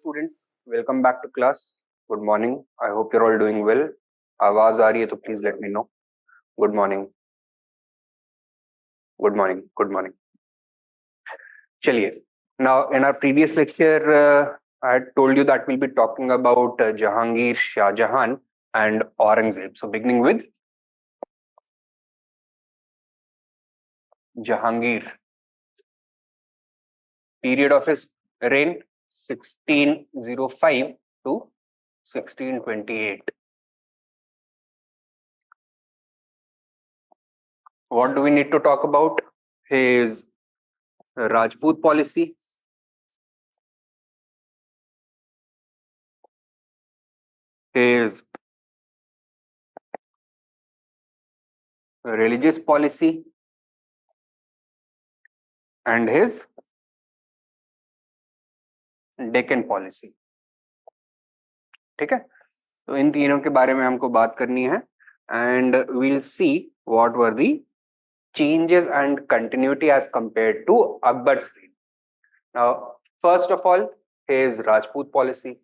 students, welcome back to class. Good morning. I hope you're all doing well. आवाज आ रही है तो please let me know. Good morning. Good morning. Good morning. चलिए. Now in our previous lecture, I had told you that we'll be talking about Jahangir, Shah Jahan, and Aurangzeb. So beginning with Jahangir. Period of his reign 1605 to 1628. What do we need to talk about? His Rajput policy, his religious policy, and his Deccan policy. ठीक है, तो इन तीनों के बारे में हमको बात करनी है and we'll see what were the changes and continuity as compared to Akbar's reign. Now, first of all, his Rajput policy.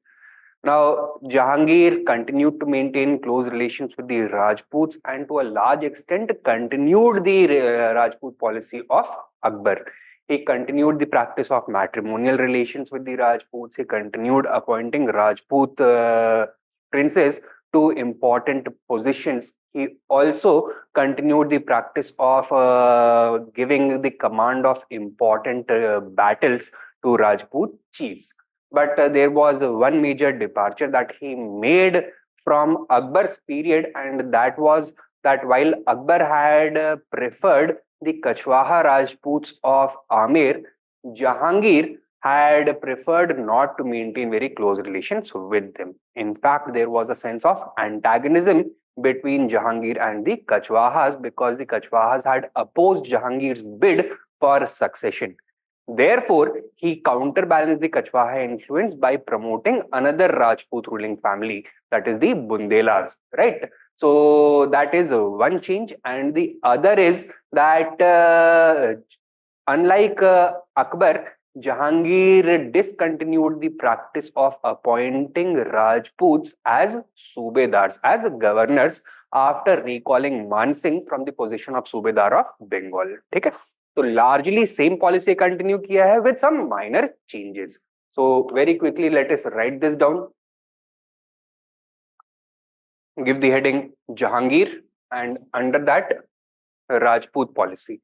Now, Jahangir continued to maintain close relations with the Rajputs and to a large extent continued the Rajput policy of Akbar. He continued the practice of matrimonial relations with the Rajputs. He continued appointing Rajput princes to important positions. He also continued the practice of giving the command of important battles to Rajput chiefs. But there was one major departure that he made from Akbar's period, and that was that while Akbar had preferred the Kachwaha Rajputs of Amer, Jahangir had preferred not to maintain very close relations with them. In fact, there was a sense of antagonism between Jahangir and the Kachwahas because the Kachwahas had opposed Jahangir's bid for succession. Therefore, he counterbalanced the Kachwaha influence by promoting another Rajput ruling family, that is the Bundelas, right? So that is one change, and the other is that unlike Akbar, Jahangir discontinued the practice of appointing Rajputs as Subedars, as governors, after recalling Man Singh from the position of Subedar of Bengal. ठीक है? तो largely same policy continue किया है with some minor changes. So very quickly let us write this down. Give the heading Jahangir and under that Rajput policy.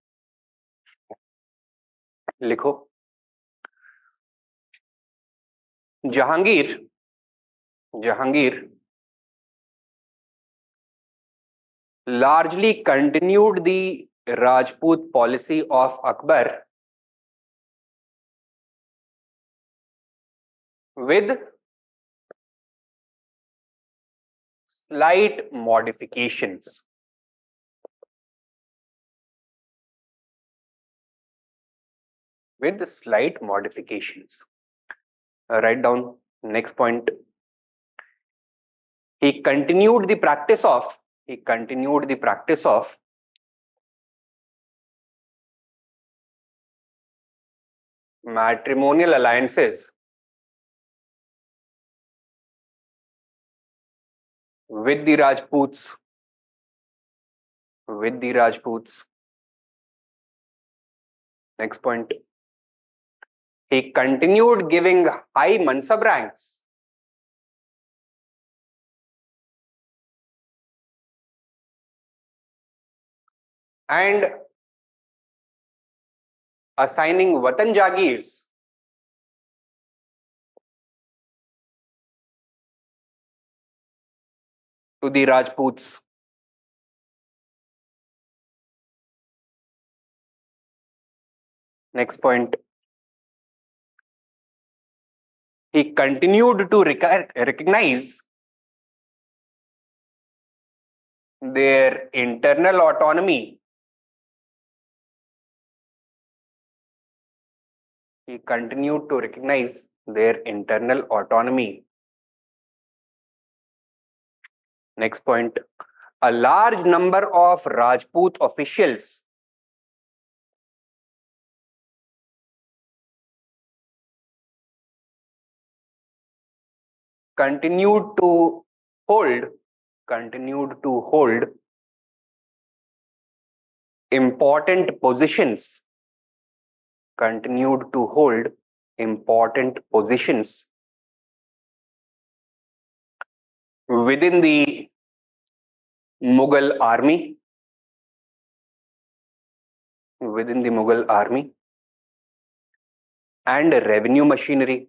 लिखो Jahangir largely continued the Rajput policy of Akbar with slight modifications. With slight modifications. Write down next point. He continued the practice of matrimonial alliances with the Rajputs. Next point. He continued giving high Mansab ranks and assigning Watan Jagirs to the Rajputs. Next point. He continued to recognize their internal autonomy. Next point. A large number of Rajput officials continued to hold important positions within the Mughal army and revenue machinery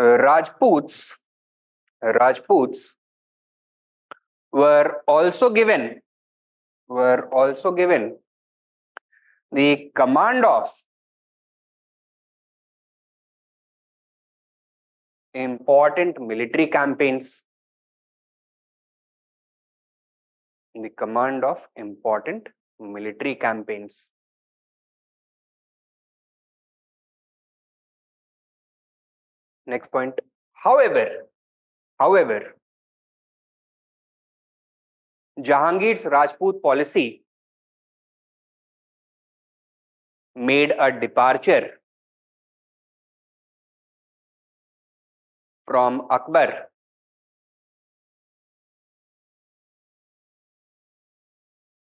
Rajputs were also given the command of important military campaigns. Next point. However, Jahangir's Rajput policy made a departure from Akbar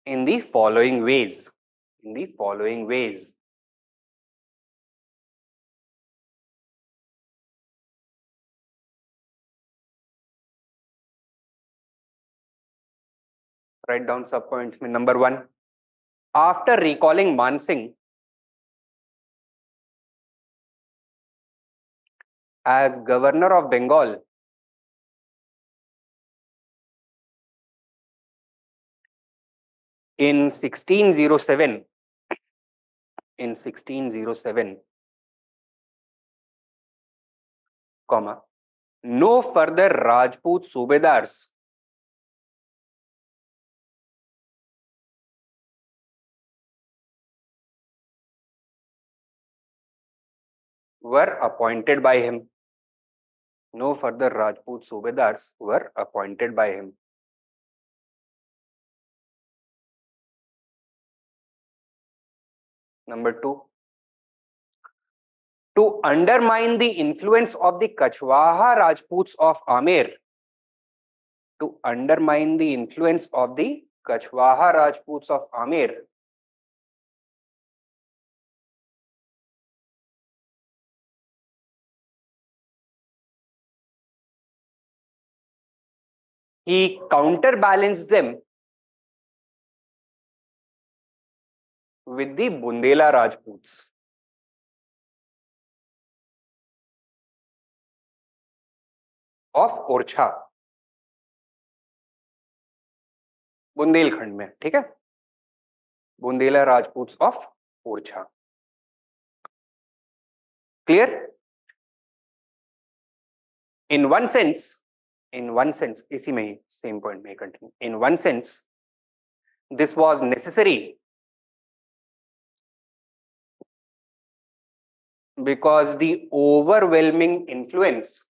in the following ways. Write down sub points. Number 1, after recalling Man Singh as governor of Bengal in 1607, no further Rajput Subedars were appointed by him. Number 2, to undermine the influence of the Kachwaha Rajputs of Amer. He counterbalanced them with the Bundela Rajputs of Orchha, Bundelkhand में. ठीक है, Bundela Rajputs of Orchha. Clear? In one sense, इसी में ही same point में continue. In one sense, this was necessary because the overwhelming influence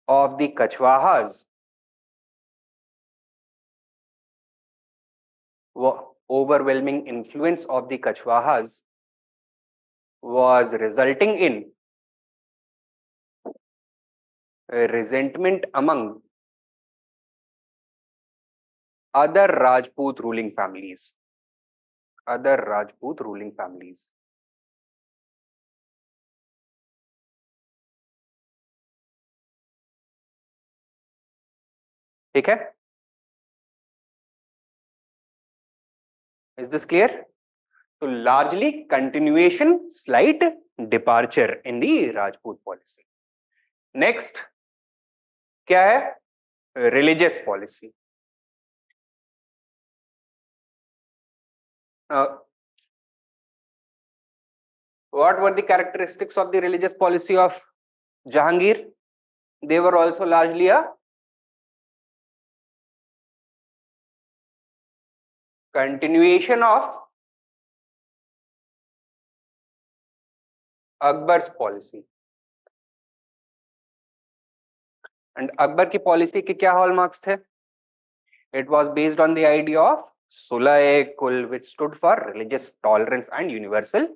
of the Kachwahas was resulting in resentment among other Rajput ruling families. ठीक है? Is this clear? So largely continuation, slight departure in the Rajput policy. Next, क्या है? Religious policy. What were the characteristics of the religious policy of Jahangir? They were also largely a continuation of Akbar's policy. And Akbar की policy के क्या hallmarks थे? It was based on the idea of Sulh-e-Kul, which stood for religious tolerance and universal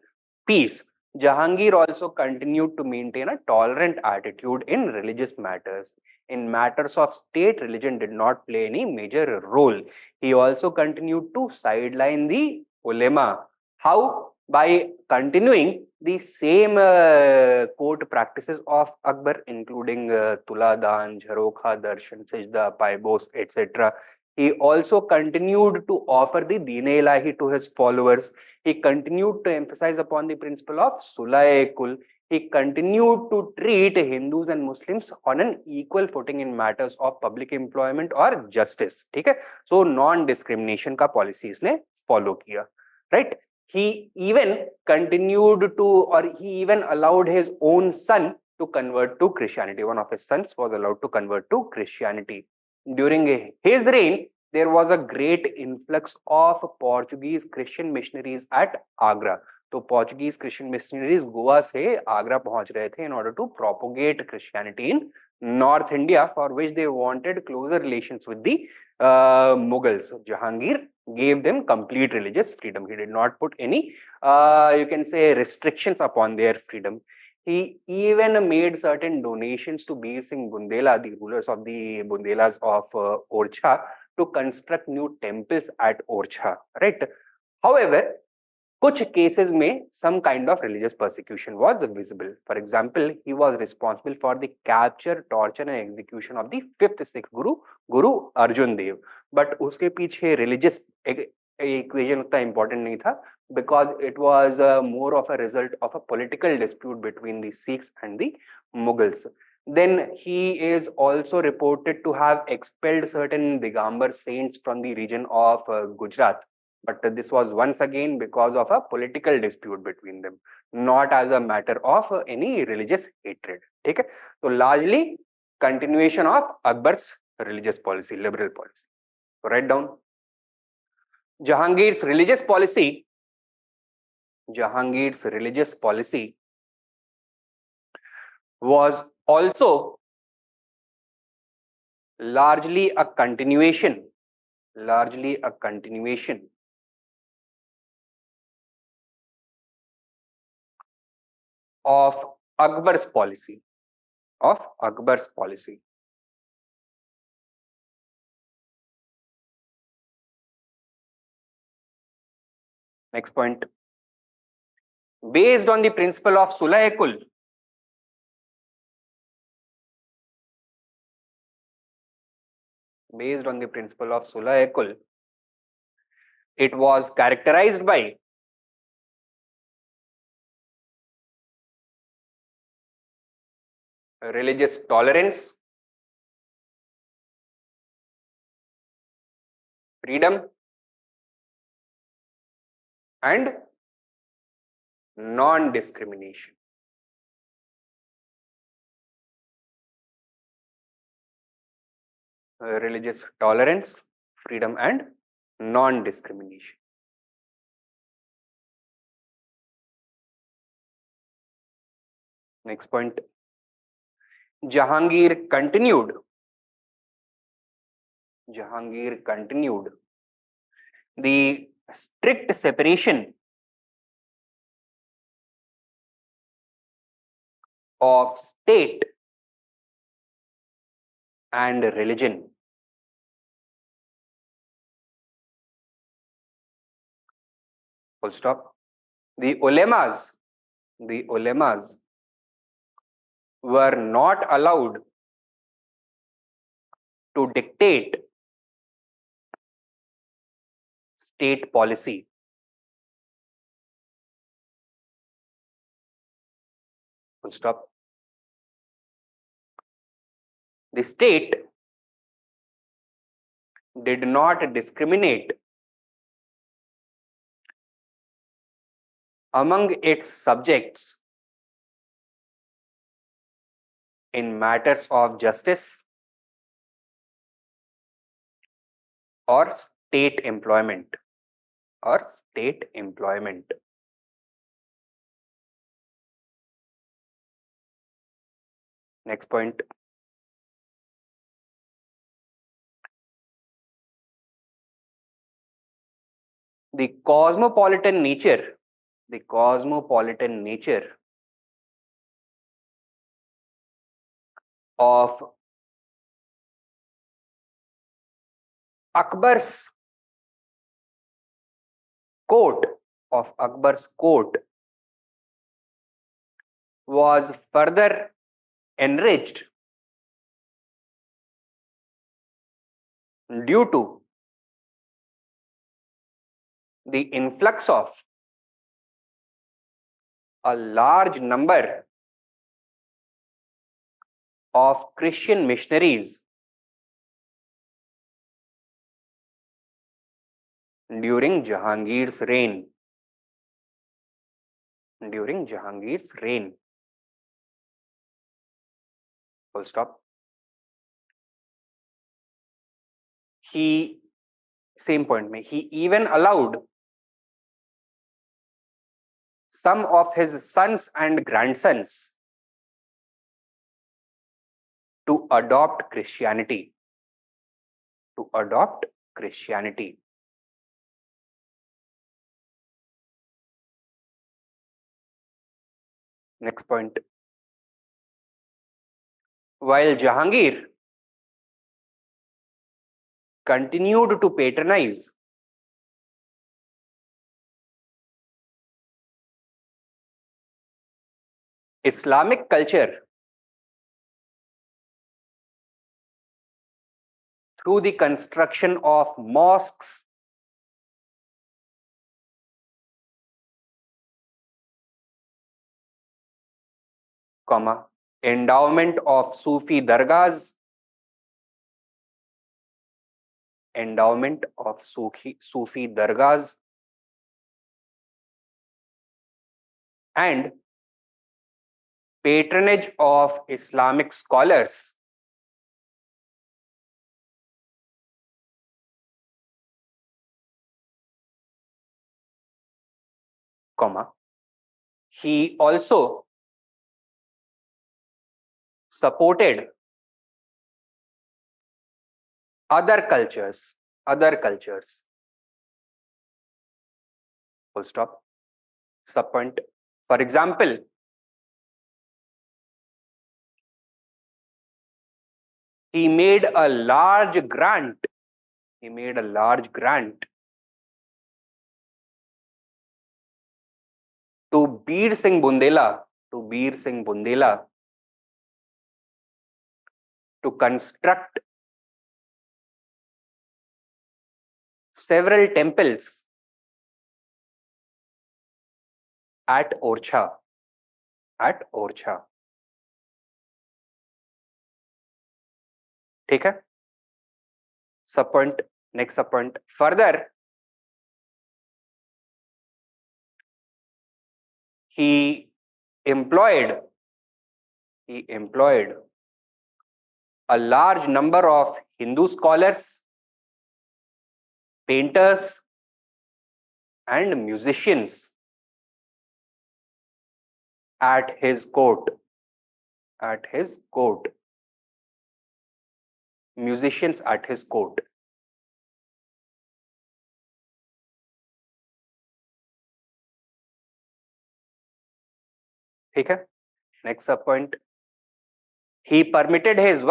peace. Jahangir also continued to maintain a tolerant attitude in religious matters. In matters of state, religion did not play any major role. He also continued to sideline the ulema. How? By continuing the same court practices of Akbar, including Tuladan, Jharokha, Darshan, Sajda, Paibos, etc. He also continued to offer the Deen-e-Ilahi to his followers. He continued to emphasize upon the principle of Sulh-e-Kul. He continued to treat Hindus and Muslims on an equal footing in matters of public employment or justice. ठीक है? So non-discrimination का policy इसने follow किया, right? He even continued to, or he even allowed his own son to convert to Christianity. One of his sons was allowed to convert to Christianity. During his reign, there was a great influx of Portuguese Christian missionaries at Agra. तो Portuguese Christian missionaries Goa से आगरा पहुंच रहे थे in order to propagate Christianity in North India, for which they wanted closer relations with the Mughals. Jahangir gave them complete religious freedom. He did not put any, you can say, restrictions upon their freedom. He even made certain donations to Bir Singh Bundela, the rulers of the Bundelas of Orchha, to construct new temples at Orchha, right? However, कुछ cases में some kind of religious persecution was visible. For example, he was responsible for the capture, torture and execution of the fifth Sikh Guru, Guru Arjun Dev. But उसके पीछे religious equation उतना important नहीं था, because it was more of a result of a political dispute between the Sikhs and the Mughals. Then he is also reported to have expelled certain Digambar saints from the region of Gujarat. But this was once again because of a political dispute between them, not as a matter of any religious hatred. ठीक है? So largely continuation of Akbar's religious policy, liberal policy. So write down Jahangir's religious policy. Jahangir's religious policy was also largely a continuation of Akbar's policy. Next point. Based on the principle of Sulh-e-Kul, it was characterized by religious tolerance, freedom, and non-discrimination. Religious tolerance, freedom, and non-discrimination. Next point. Jahangir continued the strict separation of state and religion. Full stop. The ulemas were not allowed to dictate state policy. Full stop. The state did not discriminate among its subjects in matters of justice or state employment. Next point. The cosmopolitan nature of Akbar's court was further enriched due to the influx of a large number of Christian missionaries during Jahangir's reign. Full stop. Same point, he even allowed some of his sons and grandsons to adopt Christianity. Next point. While Jahangir continued to patronize Islamic culture through the construction of mosques, endowment of Sufi dargahs, and patronage of Islamic scholars, he also supported other cultures. Full stop. Subpoint. For example, he made a large grant to Bir Singh Bundela to construct several temples at Orchha. ठीक है? Subpoint. Next subpoint. Further, he employed a large number of Hindu scholars, painters, and musicians at his court. ठीक है? Next subpoint. He permitted his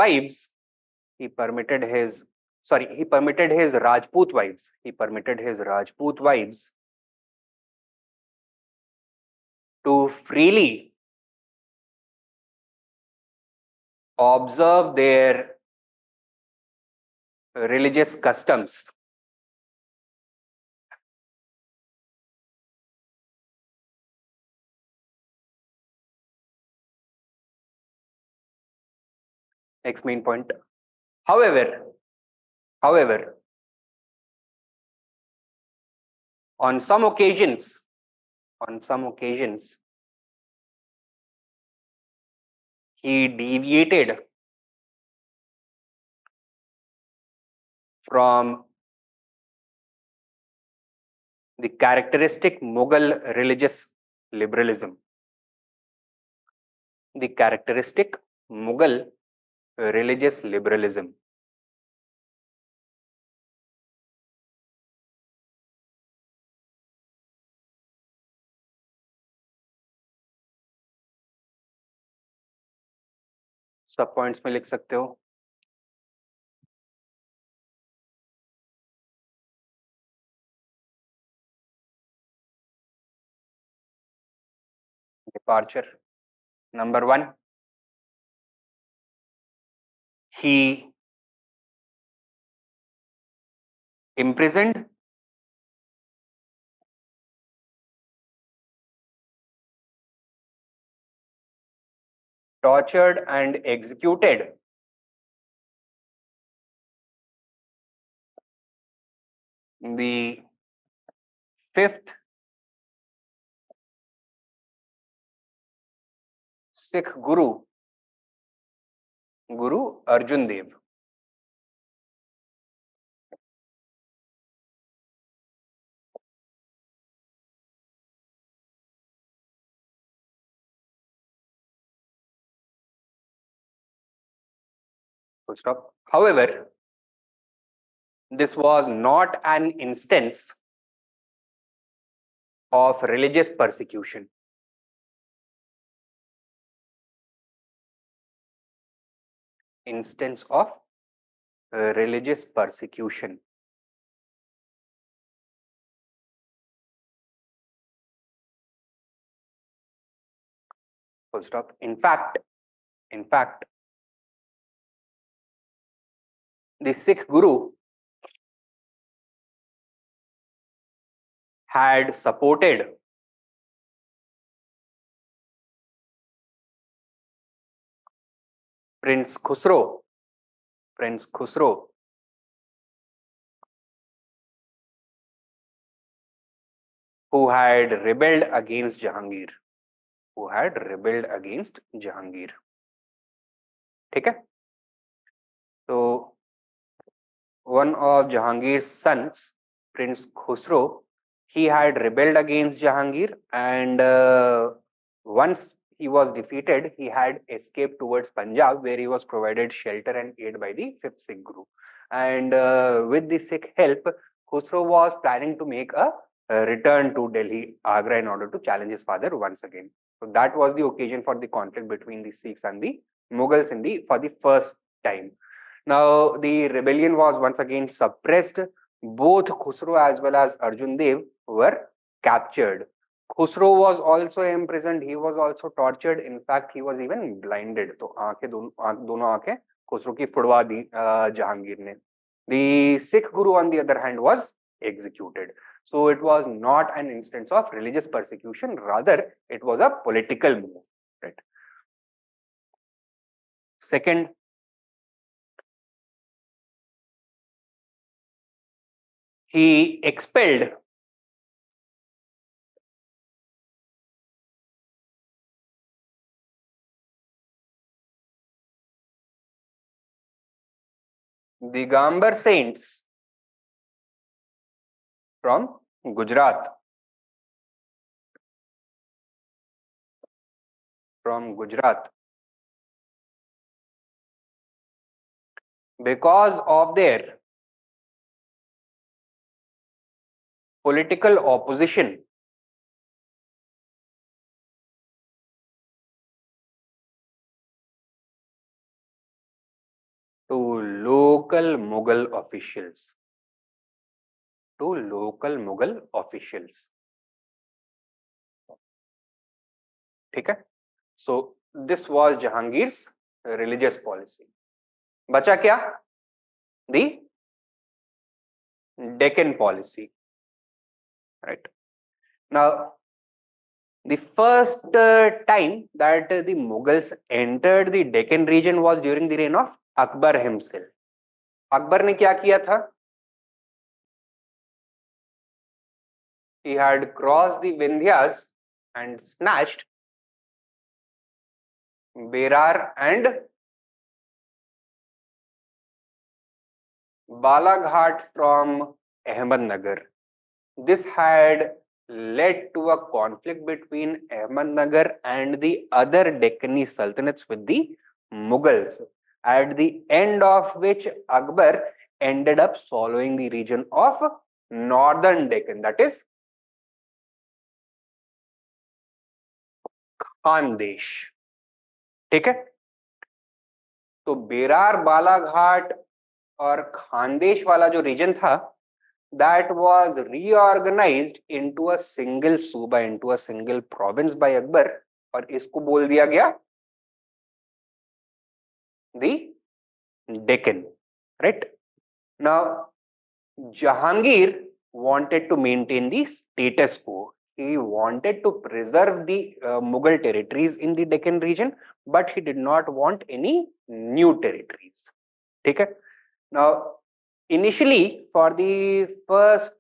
Rajput wives to freely observe their religious customs. Next main point. However, on some occasions, he deviated from the characteristic Mughal religious liberalism. Mughal religious liberalism. सब points में लिख सकते हो. Departure. Number 1, he imprisoned, tortured and executed the fifth Sikh Guru, Guru Arjan Dev. Full stop. However, this was not an instance of religious persecution. Instance of religious persecution. Full stop. In fact, the Sikh Guru had supported Prince Khusro, who had rebelled against Jahangir. ठीक है. So one of Jahangir's sons, Prince Khusro, he had rebelled against Jahangir, and once he was defeated, he had escaped towards Punjab, where he was provided shelter and aid by the fifth Sikh Guru. And with the Sikh help, Khusro was planning to make a return to Delhi, Agra, in order to challenge his father once again. So that was the occasion for the conflict between the Sikhs and the Mughals for the first time. Now, the rebellion was once again suppressed. Both Khusro as well as Arjan Dev were captured. Khusro was also imprisoned. He was also tortured. In fact, he was even blinded. तो दोनों आंखें खुसरो की फुड़वा दी जहांगीर ने. The Sikh Guru, on the other hand, was executed. So it was not an instance of religious persecution. Rather, it was a political move. Right. Second, he expelled Digambar saints from Gujarat. Because of their political opposition to local Mughal officials. ठीक है. So this was Jahangir's religious policy. बचा क्या? The Deccan policy. Right. Now, the first time that the Mughals entered the Deccan region was during the reign of Akbar himself. Akbar ने क्या किया था? He had crossed the Vindhyas and snatched Berar and Balaghat from Ahmednagar. This had led to a conflict between Ahmednagar and the other Deccani sultanates with the Mughals, at the end of which Akbar ended up swallowing the region of northern Deccan, that is Khandesh. ठीक है. तो बेरार, बालाघाट और खानदेश वाला जो reason था, that was reorganized into a single सूबा, into a single province by Akbar, और इसको बोल दिया गया the Deccan. Right? Now, Jahangir wanted to maintain the status quo. He wanted to preserve the Mughal territories in the Deccan region, but he did not want any new territories. Okay? Now, initially, for the first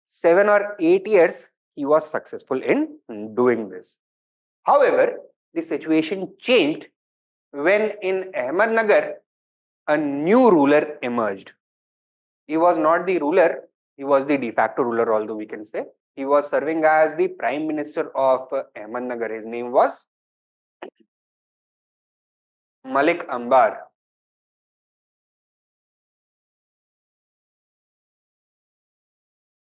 7 or 8 years, he was successful in doing this. However, the situation changed when in Ahmednagar, a new ruler emerged. He was not the ruler, he was the de facto ruler, although we can say. He was serving as the prime minister of Ahmednagar. His name was Malik Ambar.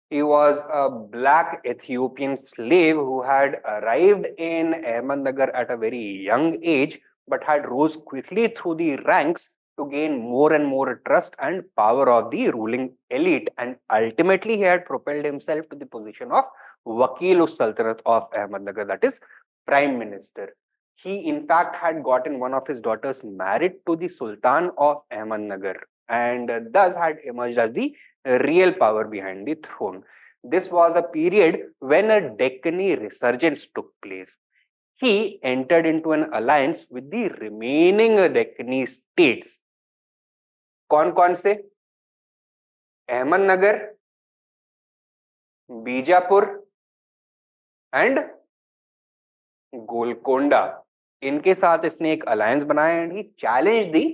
He was a black Ethiopian slave who had arrived in Ahmednagar at a very young age, but had rose quickly through the ranks to gain more and more trust and power of the ruling elite, and ultimately he had propelled himself to the position of Wakil-ul-Sultanate of Ahmednagar, that is prime minister. He in fact had gotten one of his daughters married to the Sultan of Ahmednagar, and thus had emerged as the real power behind the throne. This was a period when a Deccani resurgence took place. He entered into an alliance with the remaining Deccani states. कौन-कौन से? Ahmednagar, Bijapur and Golconda. इनके साथ इसने एक alliance बनाया and he challenged the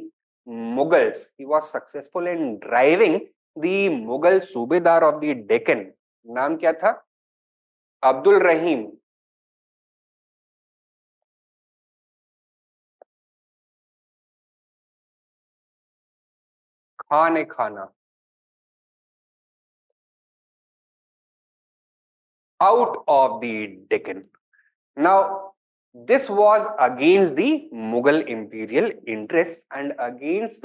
Mughals. He was successful in driving the Mughal सूबेदार of the Deccan. नाम क्या था? अब्दुल रहीम. खाना out of the Deccan. Now, this was against the Mughal imperial interests and against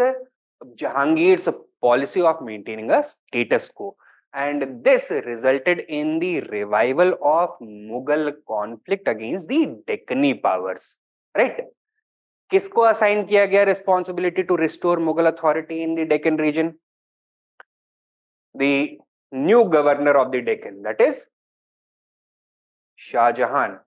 Jahangir's policy of maintaining a status quo. And this resulted in the revival of Mughal conflict against the Deccani powers. Right? किसको assign किया गया responsibility to restore Mughal authority in the Deccan region? The new governor of the Deccan, that is Shah jahan.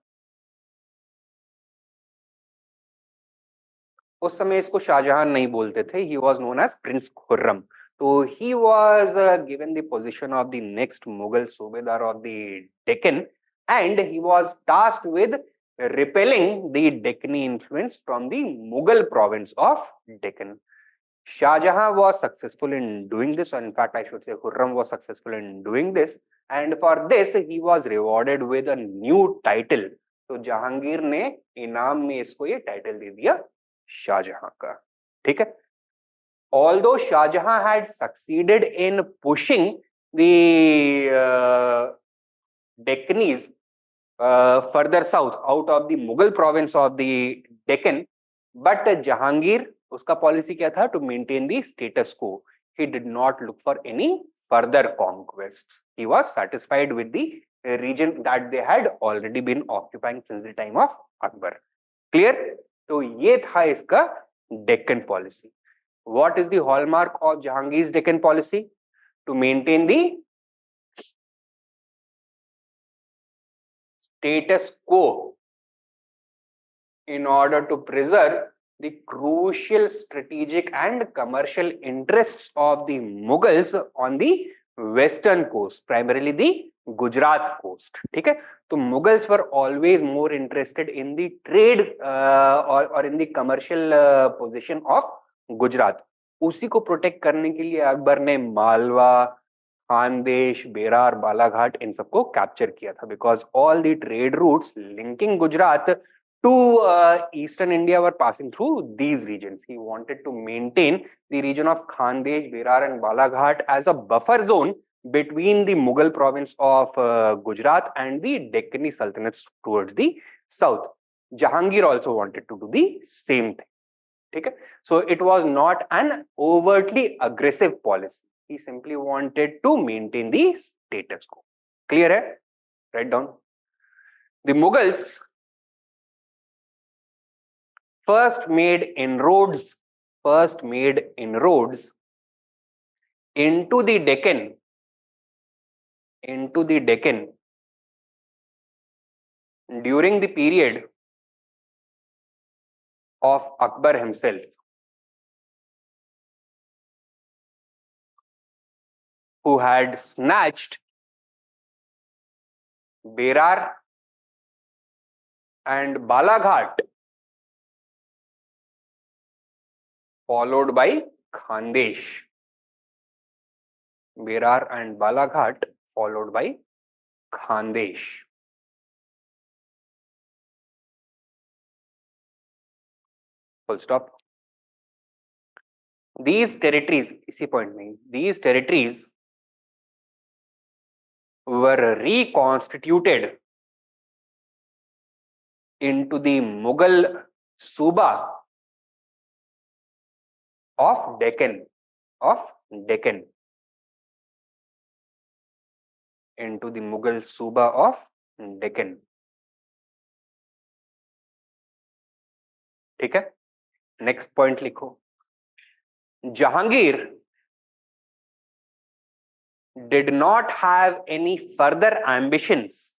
उस समय इसको शाहजहां नहीं बोलते थे. He was known as Prince Khurram. So he was given the position of the next Mughal Subedar of the Deccan, and he was tasked with repelling the Deccani influence from the Mughal province of Deccan. Shah Jahan was successful in doing this, or in fact I should say Khurram was successful in doing this, and for this he was rewarded with a new title. तो जहांगीर ने इनाम में इसको ये title दे दिया शाहजहां का. ठीक है. Although Shah Jahan had succeeded in pushing the Deccanis further south out of the Mughal province of the Deccan, but Jahangir, उसका policy क्या था? To maintain the status quo. He did not look for any further conquests. He was satisfied with the region that they had already been occupying since the time of Akbar. Clear? तो ये था इसका Deccan policy. What is the hallmark of Jahangir's Deccan policy? To maintain the status quo in order to preserve the crucial strategic and commercial interests of the Mughals on the western coast, primarily the Gujarat coast. ठीक है. तो Mughals were always more interested in the trade or in the commercial position of Gujarat. उसी को protect करने के लिए अकबर ने मालवा, खानदेश, बेरार, बालाघाट इन सबको कैप्चर किया था, because all the trade routes linking Gujarat to eastern India were passing through these regions. He wanted to maintain the region of Khandesh, Berar and Balaghat as a buffer zone between the Mughal province of Gujarat and the Deccani Sultanates towards the south. Jahangir also wanted to do the same thing. Okay? So it was not an overtly aggressive policy. He simply wanted to maintain the status quo. Clear hai? Write down. The Mughals first made inroads into the Deccan during the period of Akbar himself, who had snatched Berar and Balaghat, followed by Khandesh. Berar and Balaghat, followed by Khandesh. Full stop. These territories, इसी point में, these territories were reconstituted into the Mughal Suba of Deccan, into the Mughal Suba of Deccan. ठीक है? Next point लिखो. Jahangir did not have any further ambitions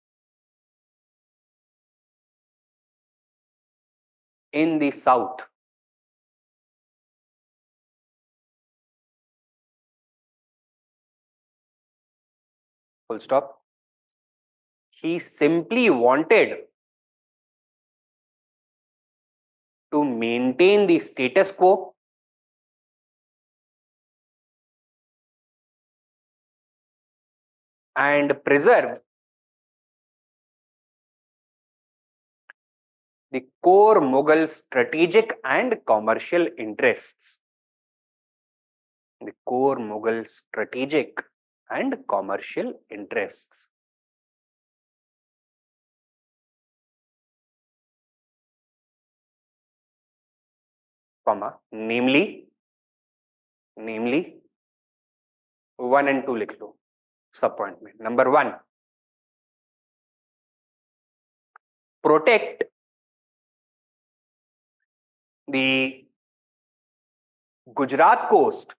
in the south. Full stop. He simply wanted to maintain the status quo and preserve the core Mughal strategic and commercial interests. The core Mughal strategic and commercial interests. Comma, namely 1 and 2 लिख लो सब point में. Number 1, protect the Gujarat coast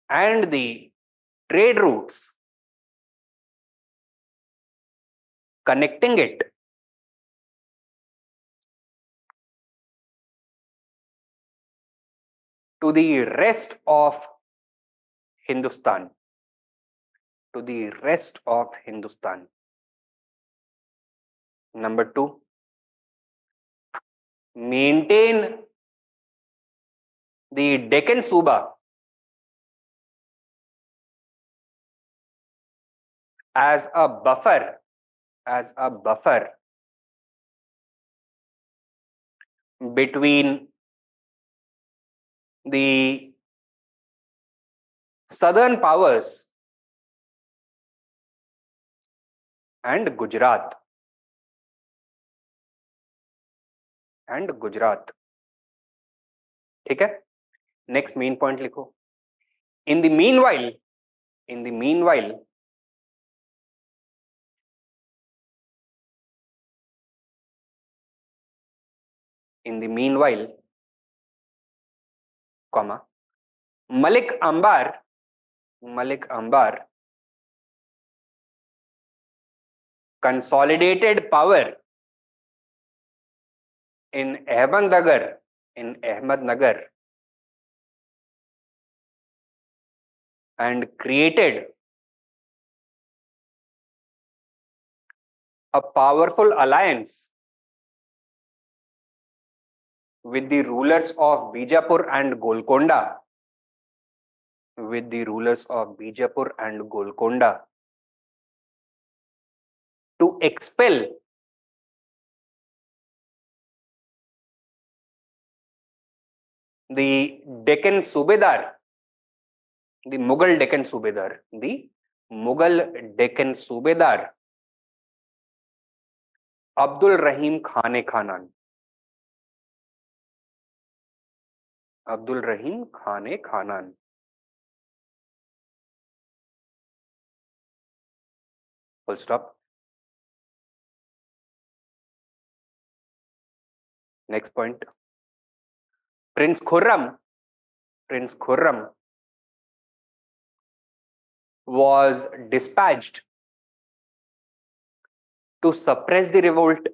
and the trade routes connecting it to the rest of Hindustan. Number 2, maintain the Deccan Suba as a buffer between the southern powers and Gujarat. ठीक है? Next main point लिखो. In the meanwhile, comma, Malik Ambar consolidated power in Ahmednagar and created a powerful alliance with the rulers of Bijapur and Golconda. to expel the Deccan Subedar, the Mughal Deccan Subedar, the Mughal Deccan Subedar Abdul Rahim Khan-e-Khanan. Abdul Rahim Khan-e-Khanan. Full stop. Next point. Prince Khurram was dispatched to suppress the revolt.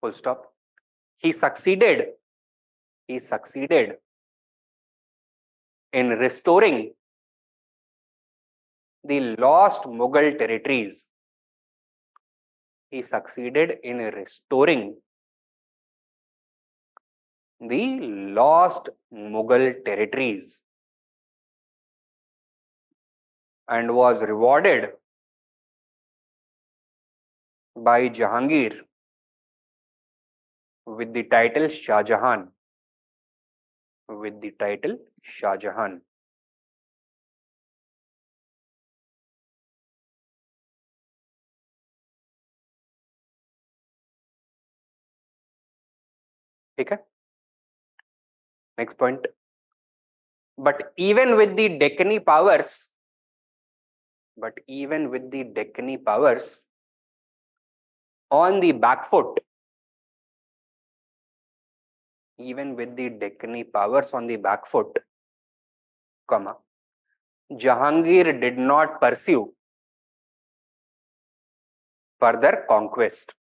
Full stop. He succeeded in restoring the lost Mughal territories. He succeeded in restoring the lost Mughal territories and was rewarded by Jahangir with the title Shah Jahan. With the title Shah Jahan. Okay. Next point. But even with the Deccani powers, on the back foot, Jahangir did not pursue further conquest.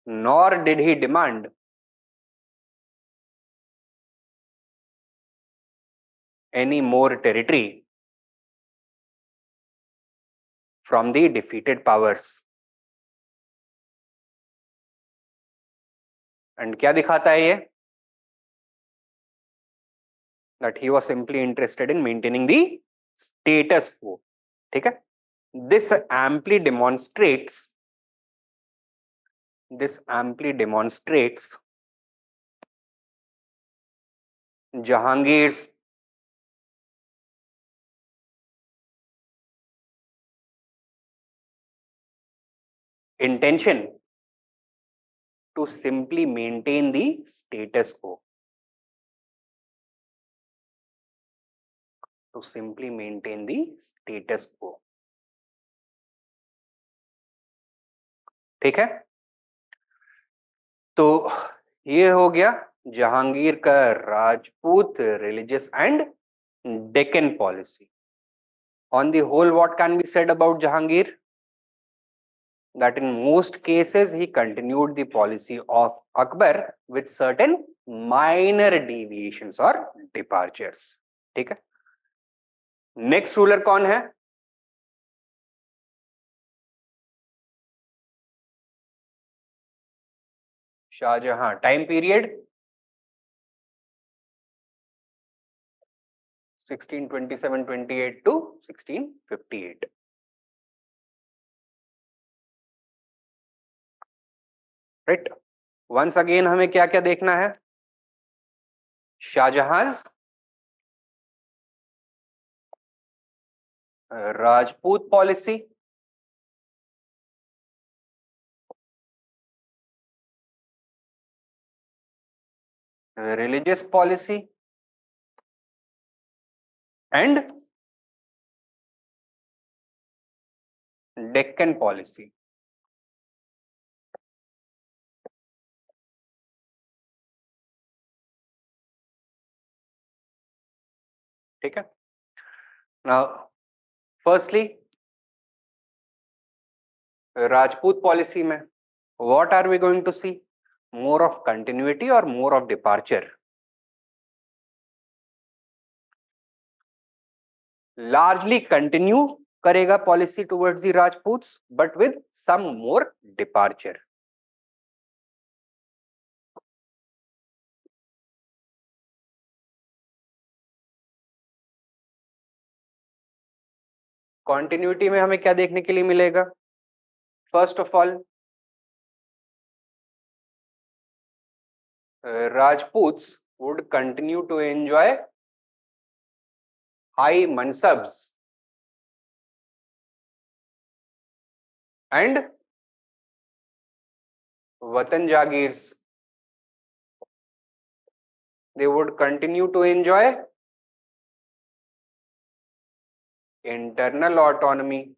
Nor did he demand any more territory from the defeated powers. And क्या दिखाता है ये? That he was simply interested in maintaining the status quo. ठीक है? This amply demonstrates Jahangir's intention to simply maintain the status quo. ठीक है? तो ये हो गया जहांगीर का Rajput religious and Deccan policy. On the whole, what can be said about Jahangir? That in most cases he continued the policy of Akbar with certain minor deviations or departures. ठीक है? Next ruler कौन है? Shah Jahan. Time period 1627-28 to 1658. Right. Once again हमें क्या क्या देखना है? Shah Jahan Rajput policy, religious policy and Deccan policy. ठीक है. नाउ फर्स्टली राजपूत पॉलिसी में what are we going to see? More of continuity और more of departure? largely continue करेगा policy towards the Rajputs, but with some more departure. Continuity में हमें क्या देखने के लिए मिलेगा? First of all, Rajputs would continue to enjoy high mansabs and Watan Jagirs. They would continue to enjoy internal autonomy.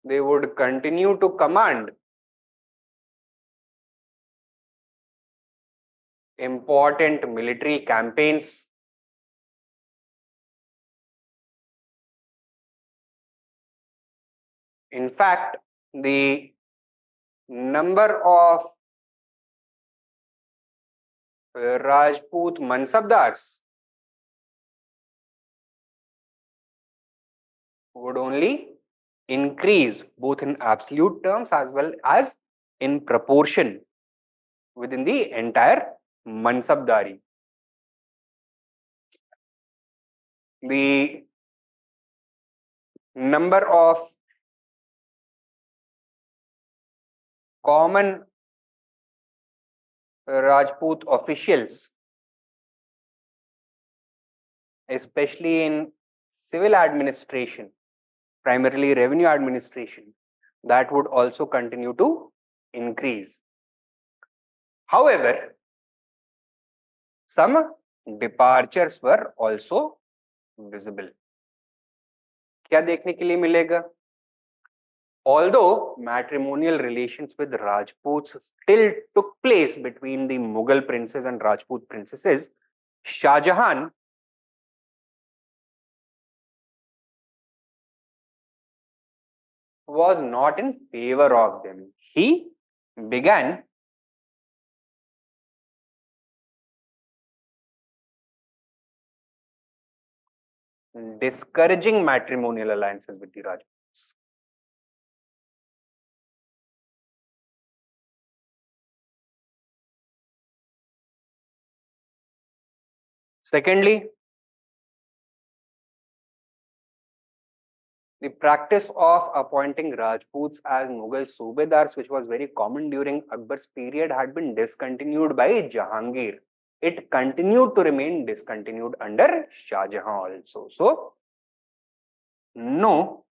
They would continue to command important military campaigns. In fact, the number of Rajput Mansabdars would only increase both in absolute terms as well as in proportion within the entire Mansabdari. The number of common Rajput officials, especially in civil administration, primarily revenue administration, that would also continue to increase. However, some departures were also visible. क्या देखने के लिए मिलेगा? Although matrimonial relations with Rajputs still took place between the Mughal princes and Rajput princesses, Shah Jahan was not in favor of them. He began discouraging matrimonial alliances with the Rajputs. Secondly, the practice of appointing Rajputs as Mughal Subedars, which was very common during Akbar's period, had been discontinued by Jahangir. It continued to remain discontinued under Shah Jahan also. So, no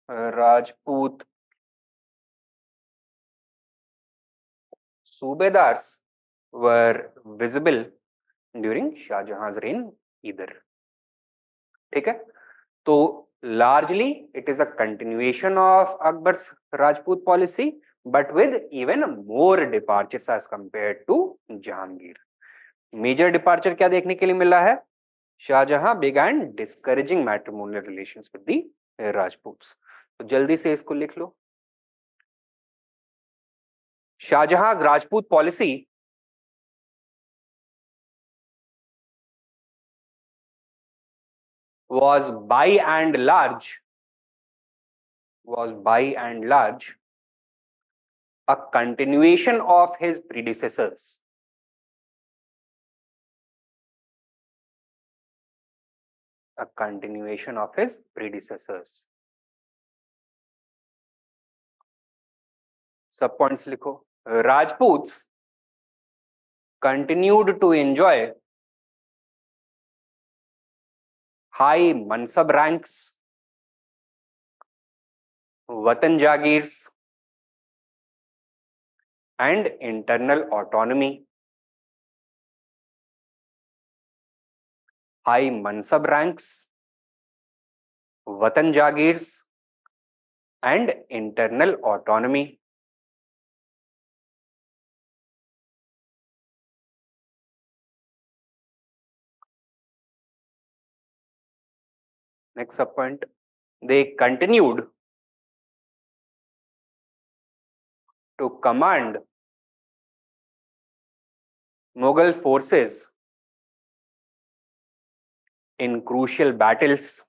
Rajput Subedars were visible during Shah Jahan's reign either. ठीक है? तो largely it is a continuation of Akbar's Rajput policy, but with even more departures as compared to Jahangir. Major departure क्या देखने के लिए मिला है? Shahjahan began discouraging matrimonial relations with the Rajputs. तो जल्दी से इसको लिख लो. Shahjahan's Rajput policy was by and large a continuation of his predecessors. A continuation of his predecessors. Sub points लिखो. Rajputs continued to enjoy high mansab ranks, Watan Jagirs, and internal autonomy. High mansab ranks, Watan Jagirs, and internal autonomy. Next subpoint, they continued to command Mughal forces in crucial battles.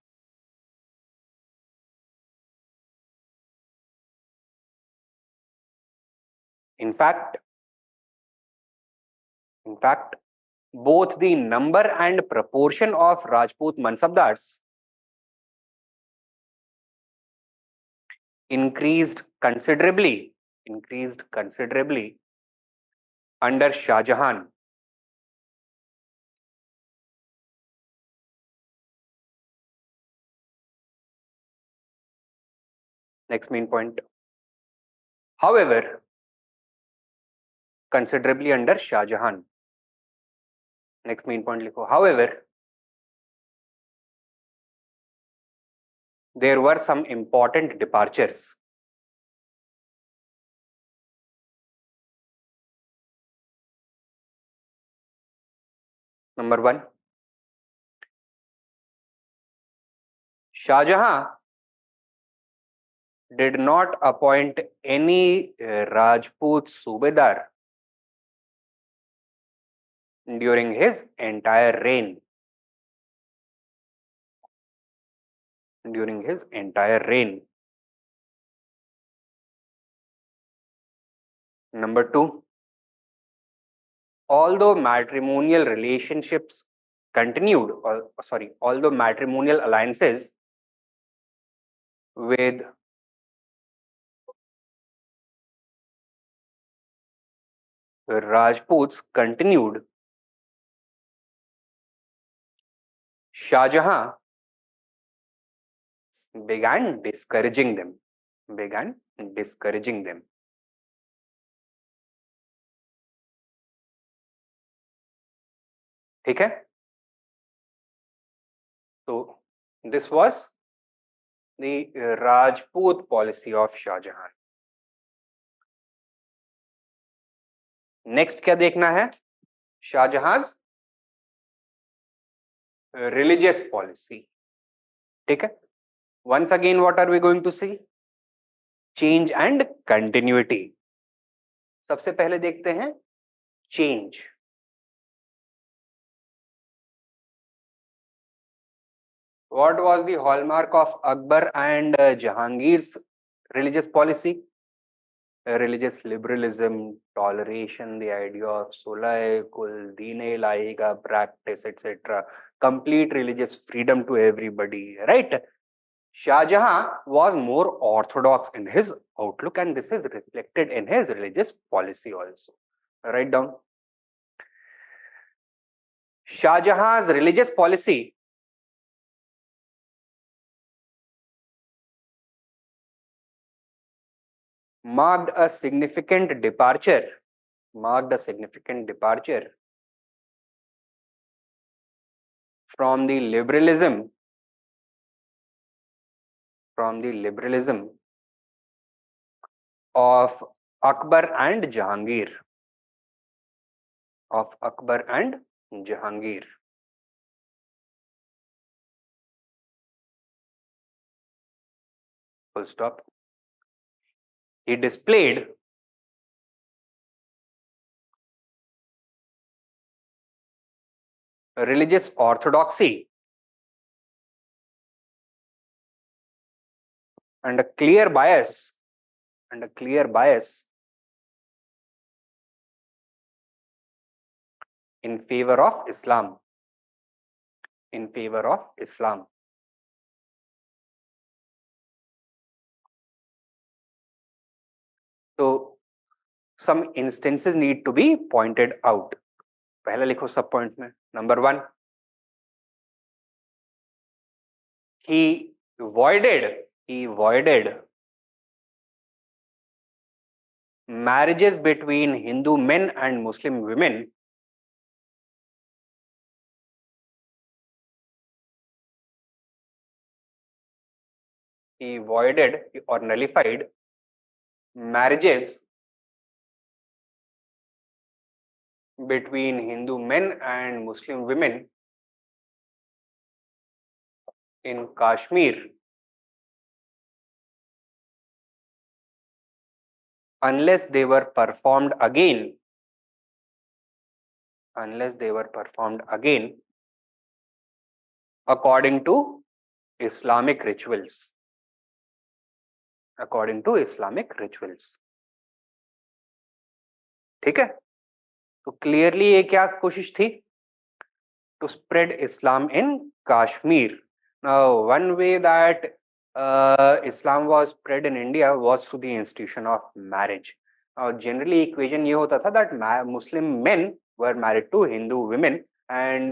In fact, both the number and proportion of Rajput Mansabdars increased considerably under Shah Jahan. Next main point. However, considerably under Shah Jahan. Next main point likho. However, there were some important departures. Number one, Shah Jahan did not appoint any Rajput Subedar during his entire reign. Number two, although matrimonial relationships continued, although matrimonial alliances with Rajputs continued, Shah Jahan began discouraging them. ठीक है? So this was the Rajput policy of Shah Jahan. Next क्या देखना है? Shah Jahan's religious policy. ठीक है? Once again, what are we going to see? Change and continuity. सबसे पहले देखते हैं change. What was the hallmark of Akbar and Jahangir's religious policy? Religious liberalism, toleration, the idea of Sulai, Kul, Dine Laega practice, etc. Complete religious freedom to everybody, right? Shah Jahan was more orthodox in his outlook, and this is reflected in his religious policy also. Write down. Shah Jahan's religious policy marked a significant departure from the liberalism of Akbar and Jahangir. Full stop. He displayed religious orthodoxy and a clear bias in favor of Islam. So some instances need to be pointed out. पहले लिखो सब point में. Number one, he avoided marriages between Hindu men and Muslim women he avoided or nullified marriages between Hindu men and Muslim women in Kashmir unless they were performed again unless they were performed again according to Islamic rituals. According to Islamic rituals. ठीक है, तो clearly ये क्या कोशिश थी? To spread Islam in Kashmir. Now, one way that Islam was spread in India was through the institution of marriage. Generally, equation ये होता था that Muslim men were married to Hindu women, and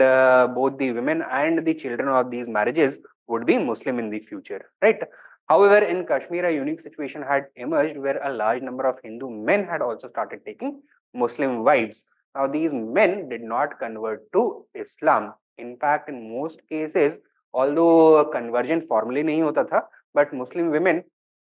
both the women and the children of these marriages would be Muslim in the future, right? However, in Kashmir, a unique situation had emerged where a large number of Hindu men had also started taking Muslim wives. Now, these men did not convert to Islam. In fact, in most cases, although conversion formally नहीं होता था, but Muslim women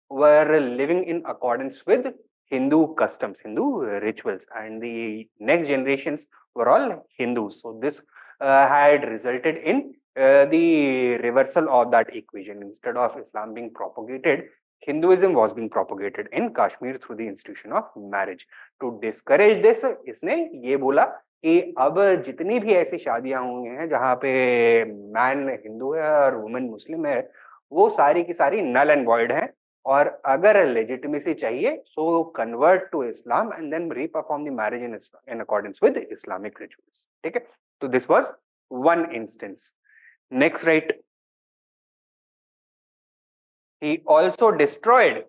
were living in accordance with Hindu customs, Hindu rituals, and the next generations were all Hindus. So this had resulted in the reversal of that equation. Instead of Islam being propagated, Hinduism was being propagated in Kashmir through the institution of marriage. To discourage this, इसने ये बोला कि अब जितनी भी ऐसी शादियां हुई हैं जहां पे मैन हिंदू है और वुमेन मुस्लिम है, वो सारी की सारी नल एंड वॉइड है, और अगर लेजिटिमेसी चाहिए so convert to Islam and then reperform the marriage in accordance with Islamic rituals. ठीक है, तो this was one instance. Next right, he also destroyed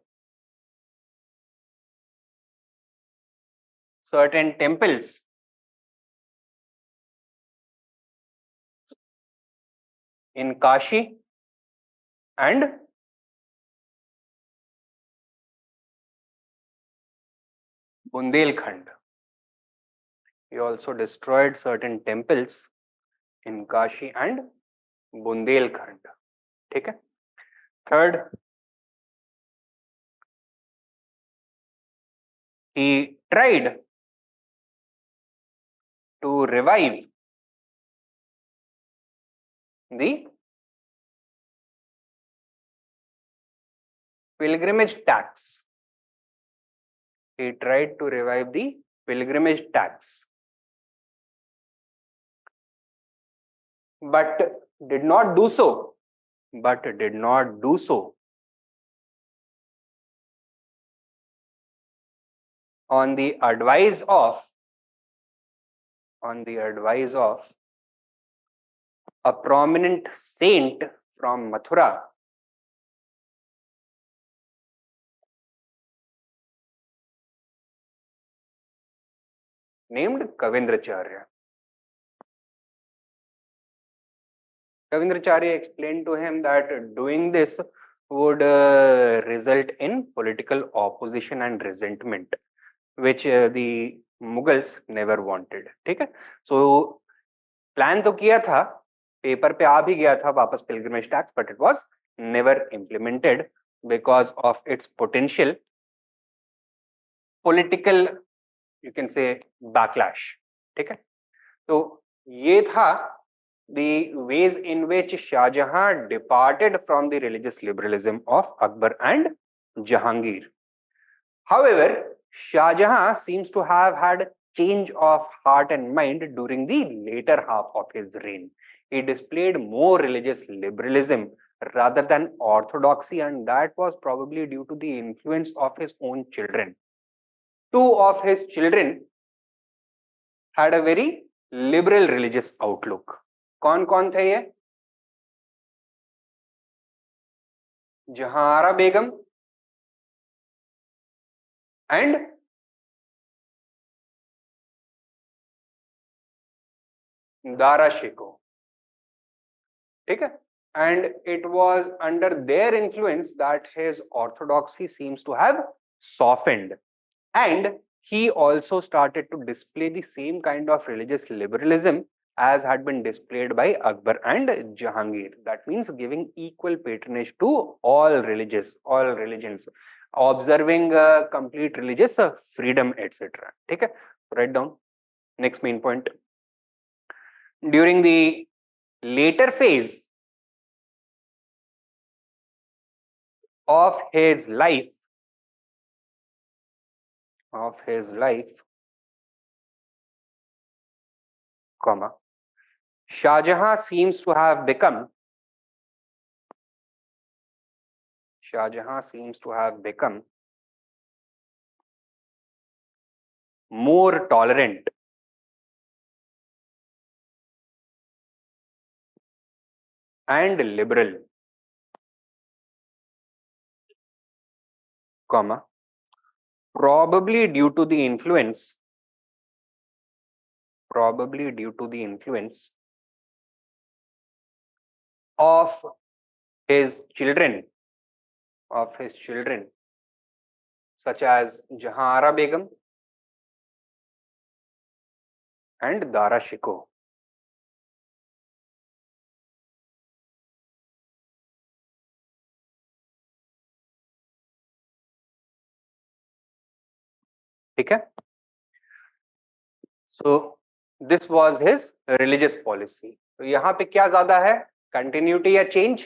certain temples in Kashi and Bundelkhand. He also destroyed certain temples in Kashi and Bundelkhand. ठीक है. Third, he tried to revive the pilgrimage tax. He tried to revive the pilgrimage tax, but did not do so. On the advice of a prominent saint from Mathura named Kavindracharya. Kavindracharya explained to him that doing this would result in political opposition and resentment, which the Mughals never wanted. ठीक है, so plan तो किया था, paper पे आ भी गया था वापस pilgrimage tax, but it was never implemented because of its potential political, you can say, backlash. ठीक है, तो ये था the ways in which Shah Jahan departed from the religious liberalism of Akbar and Jahangir. However, Shah Jahan seems to have had change of heart and mind during the later half of his reign. He displayed more religious liberalism rather than orthodoxy, and that was probably due to the influence of his own children. Two of his children had a very liberal religious outlook. कौन कौन थे ये? जहारा बेगम and Dara Shikoh. ठीक है, and it was under their influence that his orthodoxy seems to have softened, and he also started to display the same kind of religious liberalism as had been displayed by Akbar and Jahangir. That means giving equal patronage to all religions, observing complete religious freedom, etc. ठीक है, write down next main point. During the later phase of his life, comma. Shah Jahan seems to have become more tolerant and liberal, comma, probably due to the influence of his children such as Jahara Begum and Dara Shikoh. ठीक है? So this was his religious policy. तो यहाँ पे क्या ज्यादा है, continuity या change?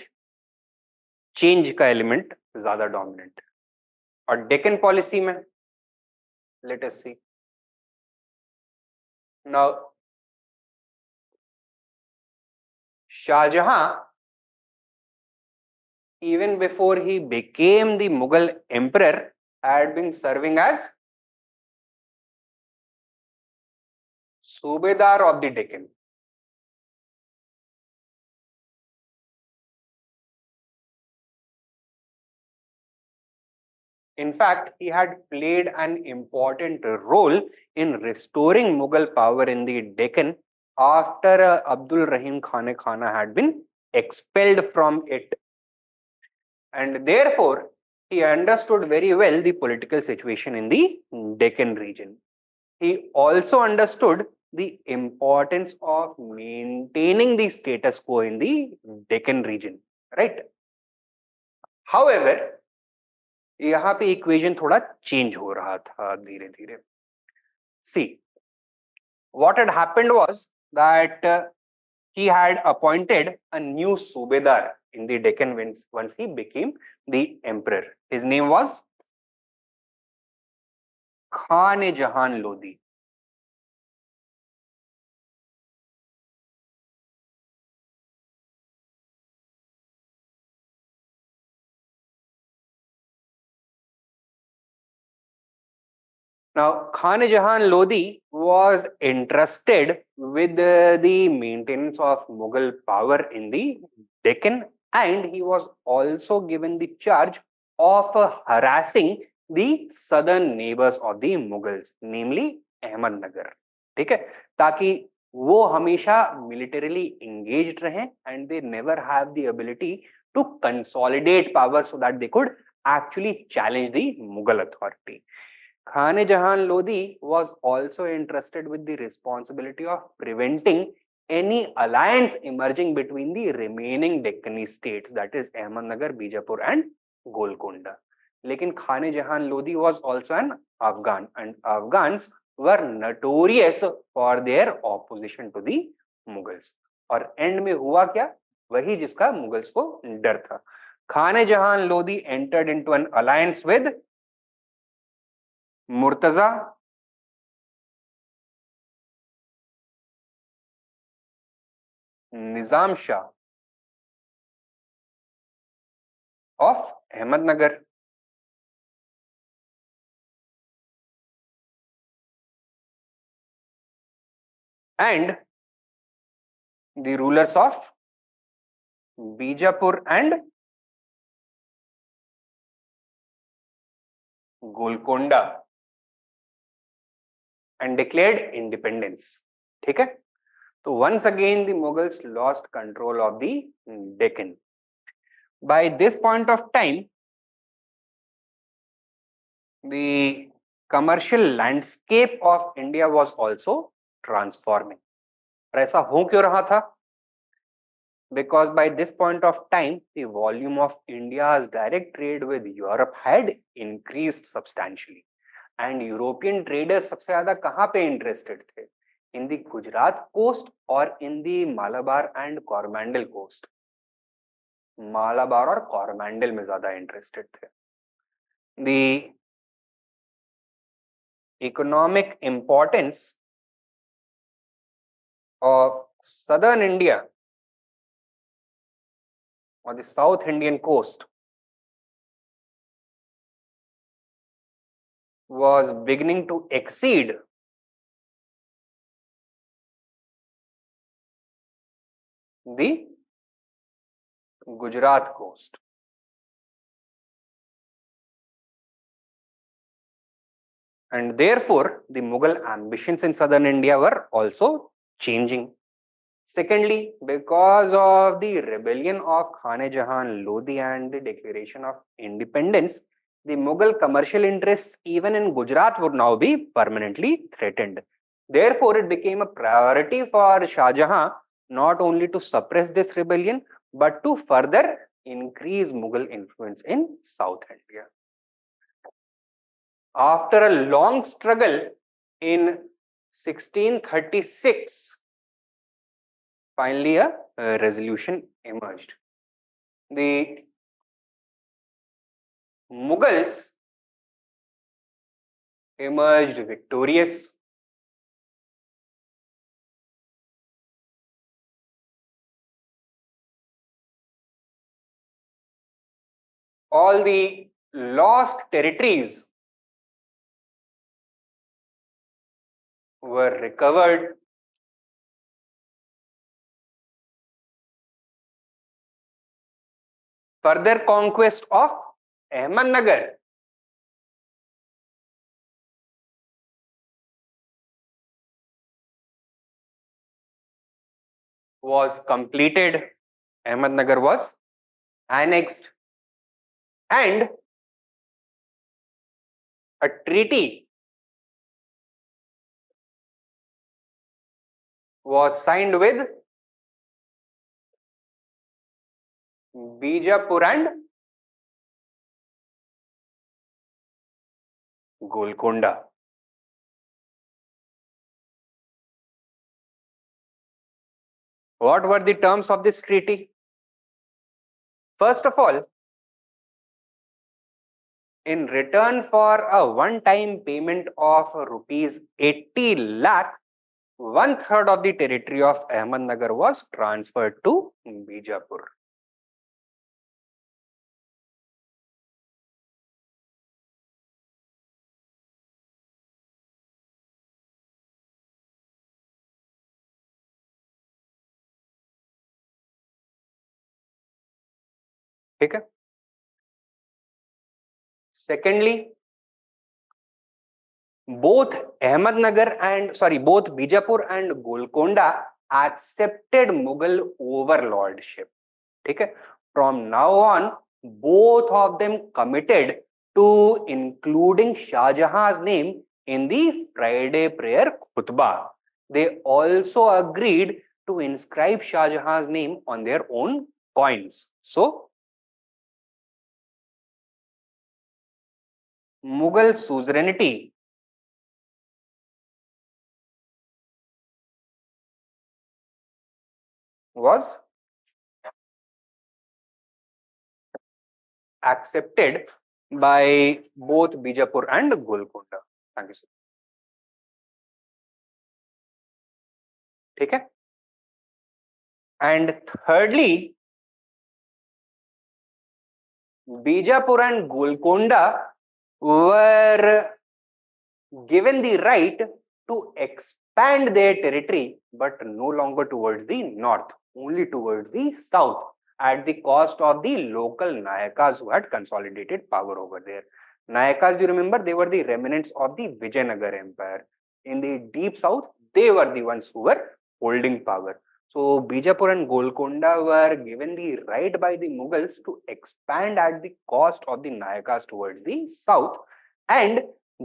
Change का एलिमेंट ज्यादा डोमिनेंट। और डेक्कन पॉलिसी में let us see now, Shah Jahan even before he became the Mughal emperor had been serving as Subedar of the Deccan. In fact, he had played an important role in restoring Mughal power in the Deccan after Abdul Rahim Khan Khana had been expelled from it. And therefore, he understood very well the political situation in the Deccan region. He also understood the importance of maintaining the status quo in the Deccan region, right? However, यहाँ पे equation थोड़ा change हो रहा था धीरे धीरे. See, what had happened was that he had appointed a new Subedar in the Deccan once he became the emperor. His name was Shah jahan Lodi. Now, Shah jahan Lodi was entrusted with the maintenance of Mughal power in the Deccan, and he was also given the charge of harassing the southern neighbors of the Mughals, namely Ahmednagar. ठीक है, ताकि वो हमेशा militarily engaged रहे and they never have the ability to consolidate power so that they could actually challenge the Mughal authority. Shah Jahan Lodi was also entrusted with the responsibility of preventing any alliance emerging between the remaining Deccani states, that is Ahmednagar, Bijapur and Golconda. Lekin Shah Jahan Lodi was also an Afghan, and Afghans were notorious for their opposition to the Mughals. और and में हुआ क्या, वही जिसका Mughals को डर था. Shah Jahan Lodi entered into an alliance with Murtaza, Nizam Shah of Ahmednagar, and the rulers of Bijapur and Golconda, and declared independence. ठीक है, तो once again the Mughals lost control of the Deccan. By this point of time, the commercial landscape of India was also transforming. और ऐसा हो क्यों रहा था? Because by this point of time, the volume of India's direct trade with Europe had increased substantially. And European traders सबसे ज्यादा कहाँ पे interested थे? In the Gujarat coast or in the Malabar and Coromandel coast? Malabar और Coromandel में ज्यादा interested थे. The economic importance of southern India or the South Indian coast was beginning to exceed the Gujarat coast. And therefore, the Mughal ambitions in southern India were also changing. Secondly, because of the rebellion of Khane Jahan Lodi and the declaration of independence, the Mughal commercial interests even in Gujarat would now be permanently threatened. Therefore, it became a priority for Shah Jahan not only to suppress this rebellion but to further increase Mughal influence in South India. After a long struggle in 1636, finally a resolution emerged. The Mughals emerged victorious. All the lost territories were recovered. Further conquest of Ahmednagar was completed. Ahmednagar was annexed, and a treaty was signed with Bijapur and Golconda. What were the terms of this treaty? First of all, in return for a one-time payment of rupees 80 lakh, one-third of the territory of Ahmednagar was transferred to Bijapur. Okay. Secondly, both Bijapur and Golconda accepted Mughal overlordship. Okay. From now on, both of them committed to including Shah Jahan's name in the Friday prayer khutbah. They also agreed to inscribe Shah Jahan's name on their own coins. So, Mughal suzerainty was accepted by both Bijapur and Golconda. Thank you, sir. Okay. And thirdly, Bijapur and Golconda were given the right to expand their territory, but no longer towards the north, only towards the south, at the cost of the local Nayakas who had consolidated power over there. Nayakas, you remember, they were the remnants of the Vijayanagar Empire. In the deep south, they were the ones who were holding power. So Bijapur and Golconda were given the right by the Mughals to expand at the cost of the Nayakas towards the south, and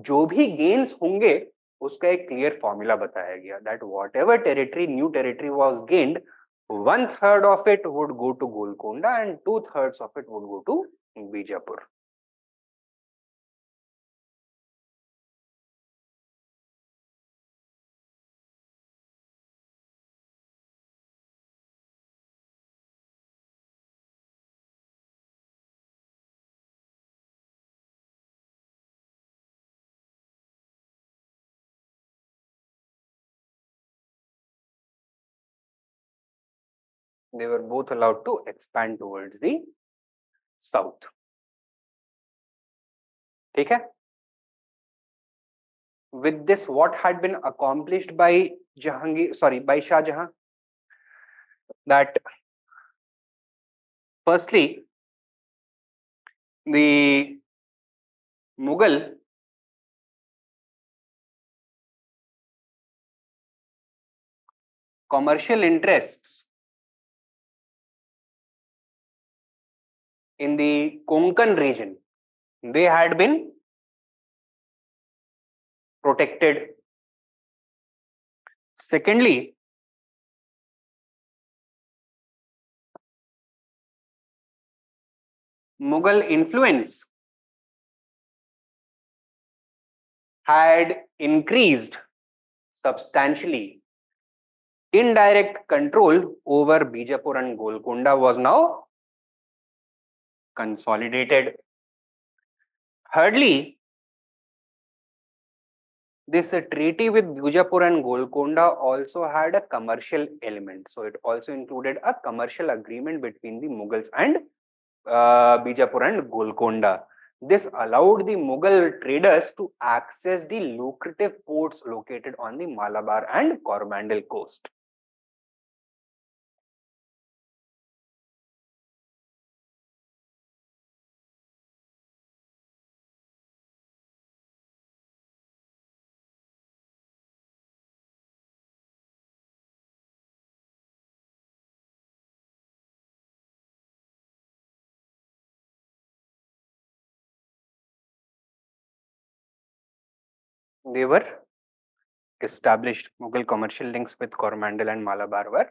जो भी gains होंगे उसका एक clear formula बताया गया that what ever territory new territory was gained, one third of it would go to Golconda and 2/3 of it would go to Bijapur. They were both allowed to expand towards the south. ठीक है? With this, what had been accomplished by by Shah Jahan? That firstly, the Mughal commercial interests in the Konkan region, they had been protected. Secondly, Mughal influence had increased substantially. Indirect control over Bijapur and Golconda was now consolidated. Thirdly, this treaty with Bijapur and Golconda also had a commercial element. So it also included a commercial agreement between the Mughals and Bijapur and Golconda. This allowed the Mughal traders to access the lucrative ports located on the Malabar and Coromandel coast. They were established. Mughal commercial links with Coromandel and Malabar were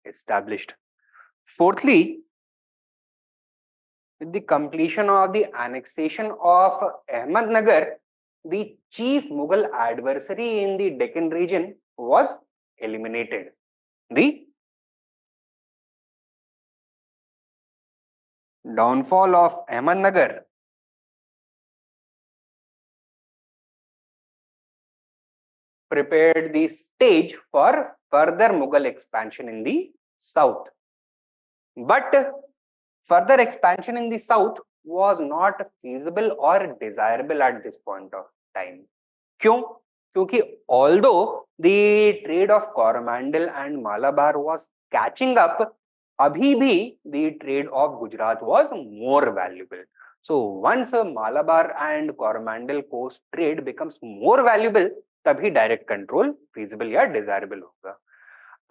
established. Fourthly, with the completion of the annexation of Ahmednagar, the chief Mughal adversary in the Deccan region was eliminated. The downfall of Ahmednagar prepared the stage for further Mughal expansion in the south. But further expansion in the south was not feasible or desirable at this point of time. क्यों? क्योंकि although the trade of Coromandel and Malabar was catching up, abhi bhi the trade of Gujarat was more valuable. So once Malabar and Coromandel coast trade becomes more valuable, तभी direct control feasible या desirable होगा.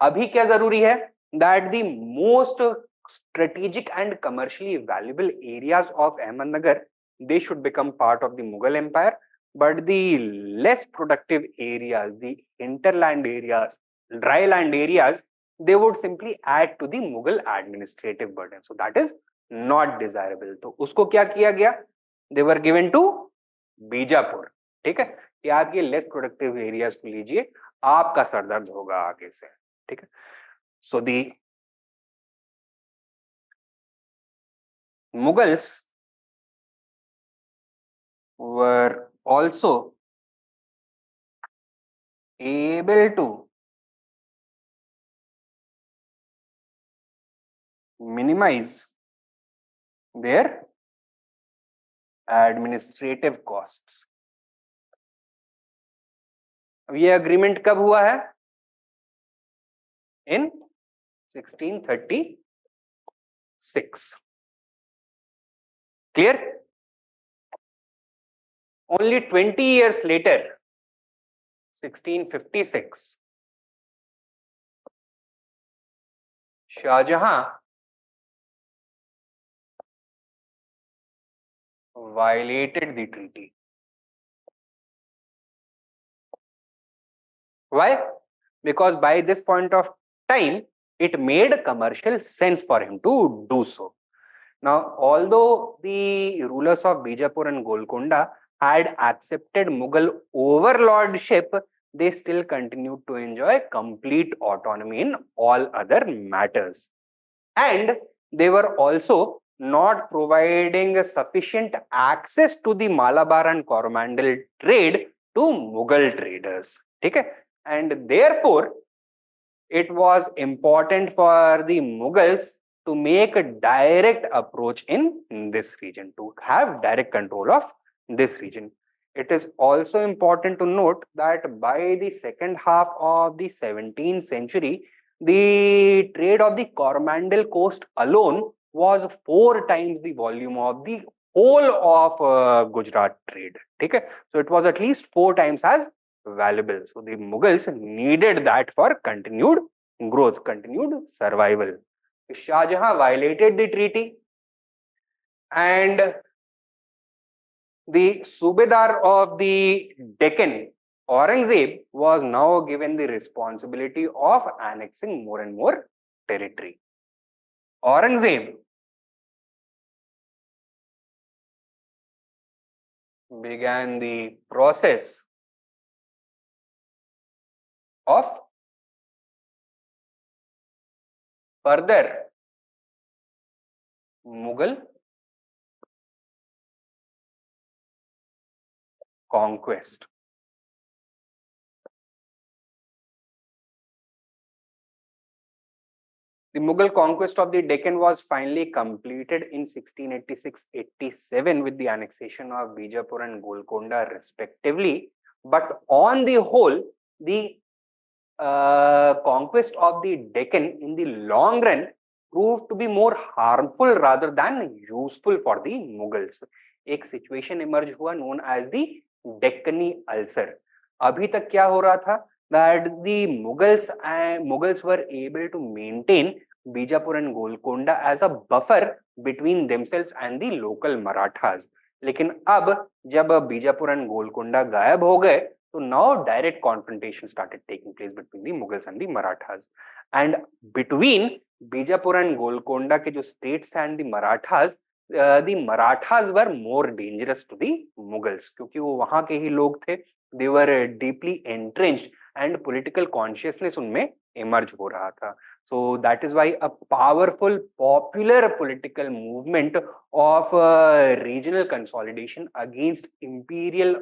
अभी क्या जरूरी है? That the most strategic and commercially valuable areas of Ahmednagar, they should become part of the Mughal Empire, but the less productive areas, the hinterland areas, dry land areas, they would simply add to the Mughal administrative burden. So that is not desirable. तो उसको क्या किया गया? They were given to Bijapur. ठीक है, कि आप ये लेस प्रोडक्टिव एरियाज को लीजिए, आपका सरदर्द होगा आगे से. ठीक है. So the Mughals were also able to minimize their administrative costs. अब ये अग्रीमेंट कब हुआ है? In 1636. Clear? Only 20 years later, 1656, Shah Jahan violated the treaty. Why? Because by this point of time, it made commercial sense for him to do so. Now, although the rulers of Bijapur and Golconda had accepted Mughal overlordship, they still continued to enjoy complete autonomy in all other matters. And they were also not providing sufficient access to the Malabar and Coromandel trade to Mughal traders. Okay? And therefore, it was important for the Mughals to make a direct approach in this region, to have direct control of this region. It is also important to note that by the second half of the 17th century, the trade of the Coromandel coast alone was 4 times the volume of the whole of Gujarat trade. Okay? So it was at least 4 times as valuable. So the Mughals needed that for continued growth, continued survival. Shah Jahan violated the treaty, and the Subedar of the Deccan, Aurangzeb, was now given the responsibility of annexing more and more territory. Aurangzeb began the process of further Mughal conquest. The Mughal conquest of the Deccan was finally completed in 1686-87 with the annexation of Bijapur and Golconda respectively. But on the whole, the conquest of the Deccan in the long run proved to be more harmful rather than useful for the Mughals. एक situation emerge हुआ known as the Deccani ulcer. अभी तक क्या हो रहा था, that the Mughals were able to maintain Bijapur and Golconda as a buffer between themselves and the local Marathas. लेकिन अब जब बीजापुर एंड गोलकोंडा गायब हो गए, so now direct confrontation started taking place between the Mughals and the Marathas. And between Bijapur and Golconda के जो states and the Marathas were more dangerous to the Mughals क्योंकि वो वहां के ही लोग थे. They were deeply entrenched and political consciousness उनमें emerge हो रहा था. So that is why a powerful popular political movement of regional consolidation against imperial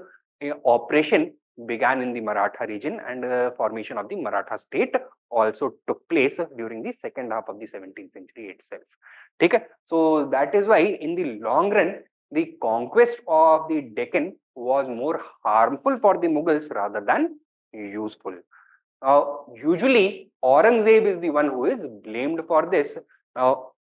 oppression began in the Maratha region, and formation of the Maratha state also took place during the second half of the 17th century itself. Okay? So that is why in the long run, the conquest of the Deccan was more harmful for the Mughals rather than useful. Usually, Aurangzeb is the one who is blamed for this.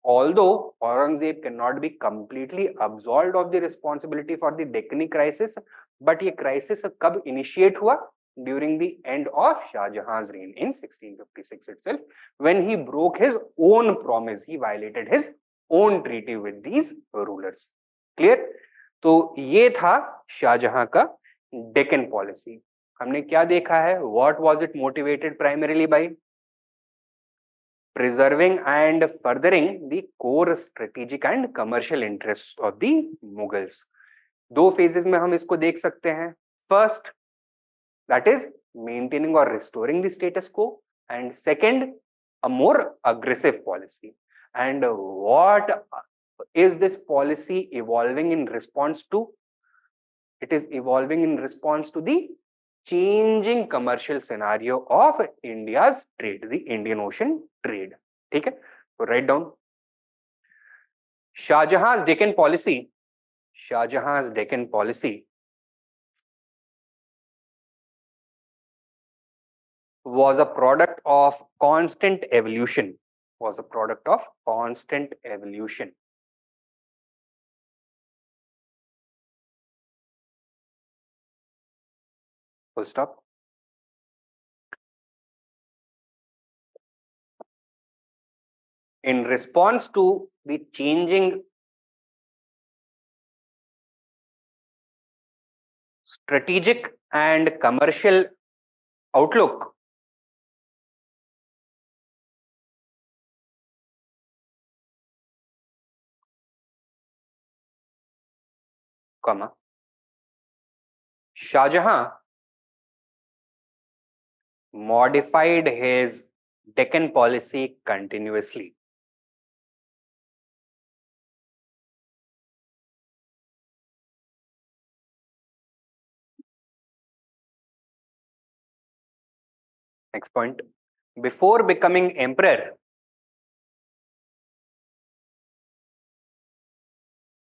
Although Aurangzeb cannot be completely absolved of the responsibility for the Deccani crisis, but ये crisis कब initiate हुआ? During the end of Shah Jahan's reign in 1656 itself, when he broke his own promise, he violated his own treaty with these rulers. Clear? तो ये था शाहजहां का Deccan policy. हमने क्या देखा है? What was it motivated primarily by? Preserving and furthering the core strategic and commercial interests of the Mughals. दो phases में हम इसको देख सकते हैं. First, that is maintaining or restoring the status quo, and second, a more aggressive policy. And what is this policy evolving in response to? It is evolving in response to the changing commercial scenario of India's trade, the Indian Ocean trade. ठीक है? So write down. Shah Jahan's Deccan policy. Shah Jahan's Deccan policy was a product of constant evolution. Was a product of constant evolution. Full stop. In response to the changing strategic and commercial outlook, Shah Jahan modified his Deccan policy continuously. Next point. Before becoming emperor,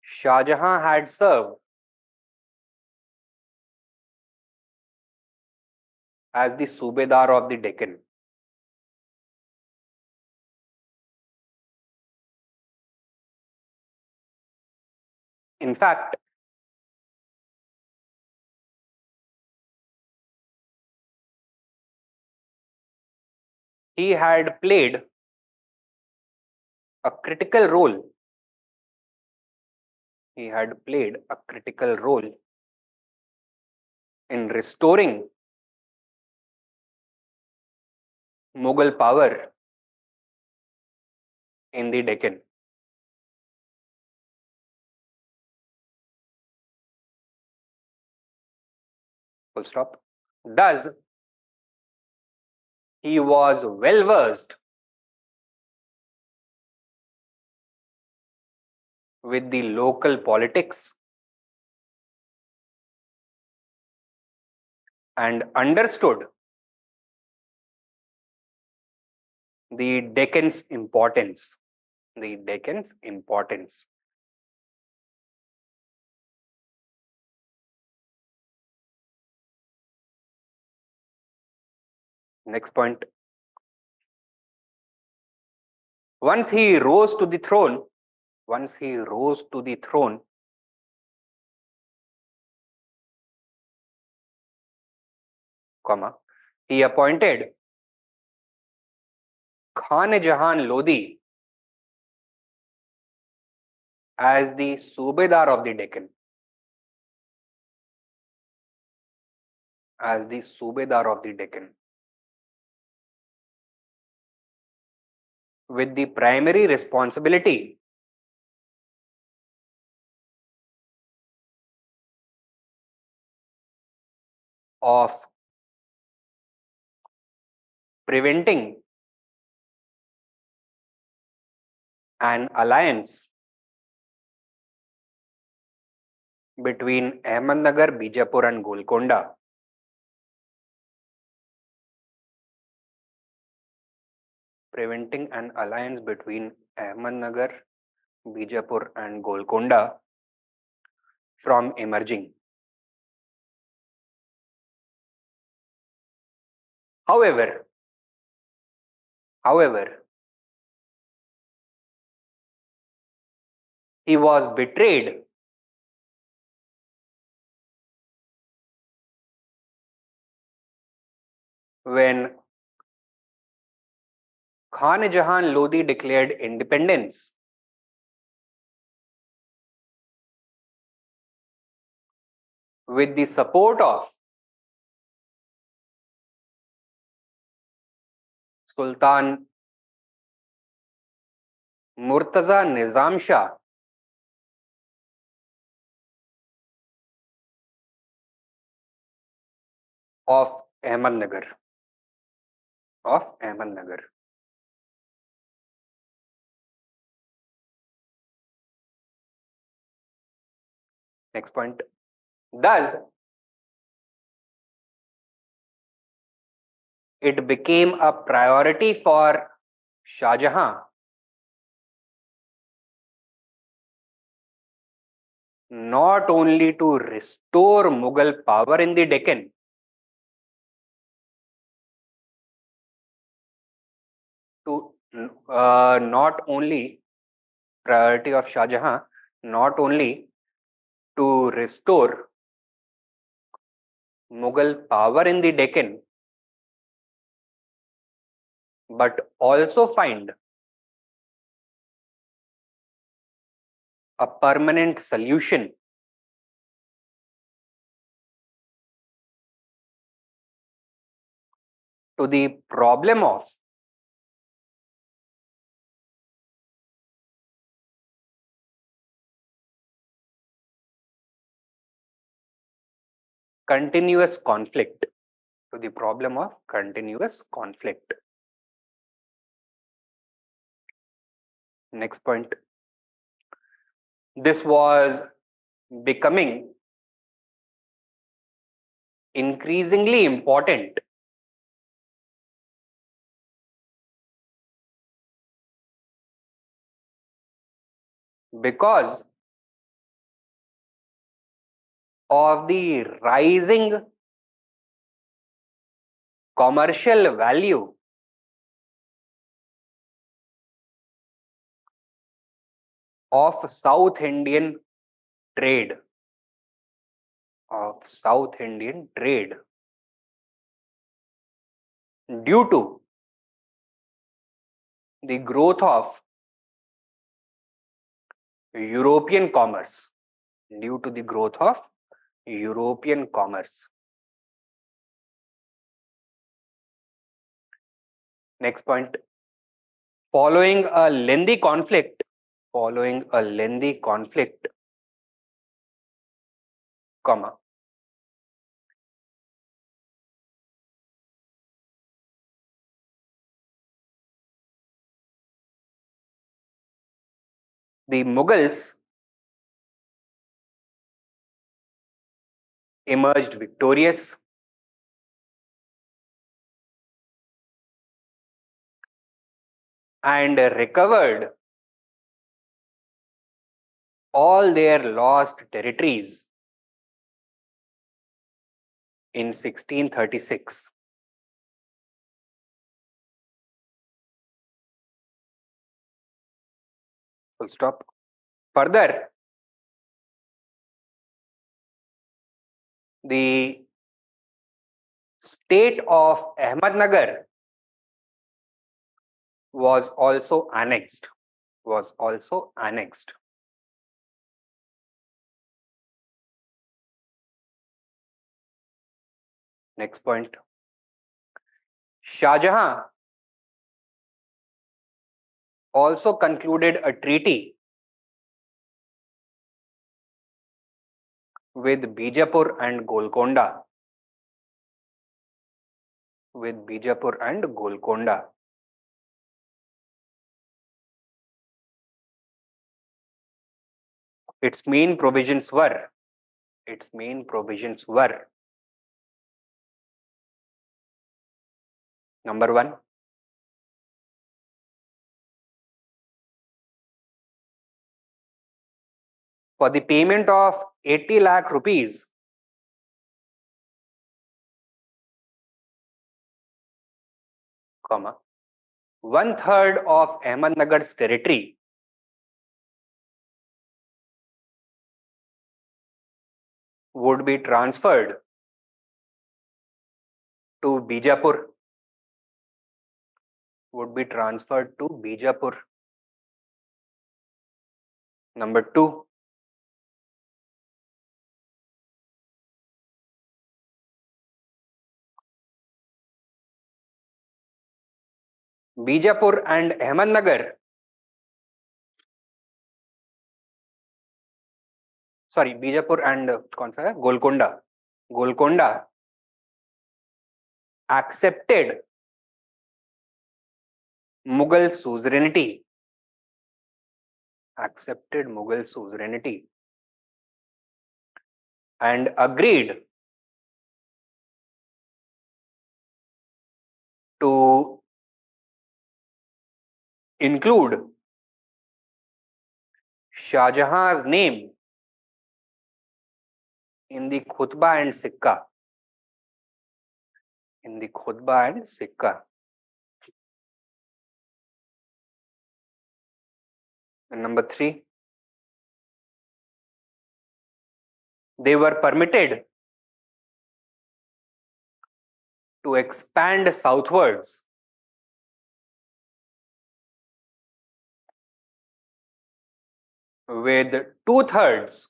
Shah Jahan had served as the Subedar of the Deccan. In fact, he had played a critical role. He had played a critical role in restoring Mughal power in the Deccan. Full stop. Thus, he was well versed with the local politics and understood the Deccan's importance. The Deccan's importance. Next point. Once he rose to the throne, he appointed Shah jahan Lodi as the Subedar of the Deccan. As the Subedar of the Deccan. With the primary responsibility of preventing an alliance between Ahmednagar, Bijapur and Golconda. Preventing an alliance between Ahmednagar, Bijapur and Golconda from emerging. However, he was betrayed when Shah jahan Lodi declared independence with the support of Sultan Murtaza Nizam Shah of Ahmednagar. Next point. Thus, it became a priority for Shah Jahan not only to restore Mughal power in the Deccan, not only priority of Shah Jahan, not only to restore Mughal power in the Deccan, but also find a permanent solution to the problem of continuous conflict. Next point. This was becoming increasingly important because of the rising commercial value of South Indian trade, due to the growth of European commerce, due to the growth of European commerce. Next point. Following a lengthy conflict, comma, the Mughals emerged victorious and recovered all their lost territories in 1636. Full stop. Further, the state of Ahmednagar was also annexed. Next point. Shah Jahan also concluded a treaty with Bijapur and Golconda. Its main provisions were number 1, for the payment of 80 lakh rupees, comma, 1/3 of Ahmednagar's territory would be transferred to Bijapur. Number 2, Bijapur and Ahmednagar, sorry, Bijapur and कौन सा है? Golconda accepted Mughal suzerainty and agreed to include Shah Jahan's name in the khutbah and sikka. And number 3, they were permitted to expand southwards with 2/3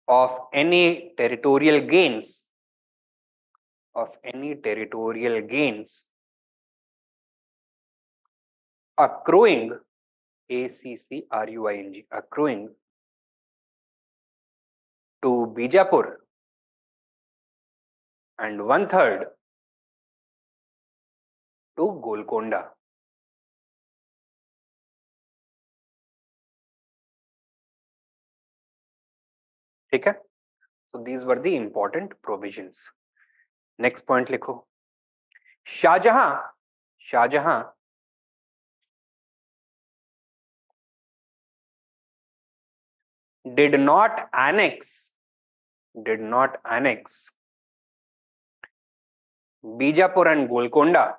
of any territorial gains accruing to Bijapur and 1/3 to Golconda. ठीक है? So these were the important provisions. Next point लिखो. Shah Jahan did not annex Bijapur and Golconda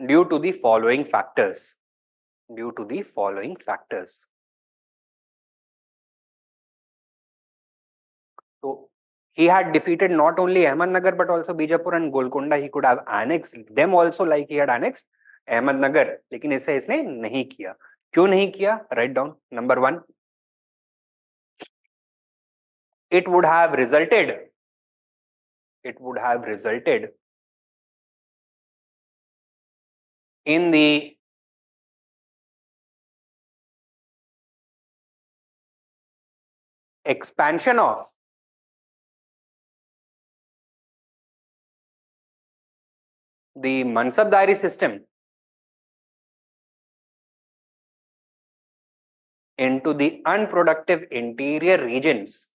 due to the following factors. So he had defeated not only Ahmednagar but also Bijapur and Golconda. He could have annexed them also like he had annexed Ahmednagar. लेकिन इसे इसने नहीं किया. क्यों नहीं किया? Write down. Number 1. It would have resulted in the expansion of the Mansabdari system into the unproductive interior regions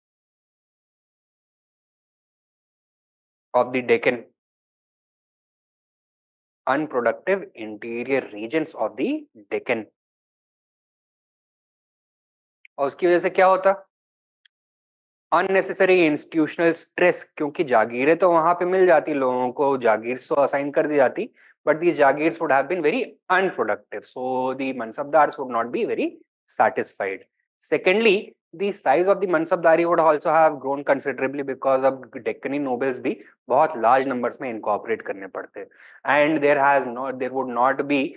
of the Deccan. Unproductive interior regions of the Deccan. और उसकी वजह से क्या होता? अननेसेसरी इंस्टीट्यूशनल स्ट्रेस, क्योंकि जागीरें तो वहां पे मिल जाती लोगों को, जागीर तो असाइन कर दी जाती, but these jagirs would have been very unproductive, so the mansabdars would not be very satisfied. Secondly, the size of the mansabdari would also have grown considerably because of Deccani nobles भी बहुत large numbers में incorporate करने पड़ते, and there would not be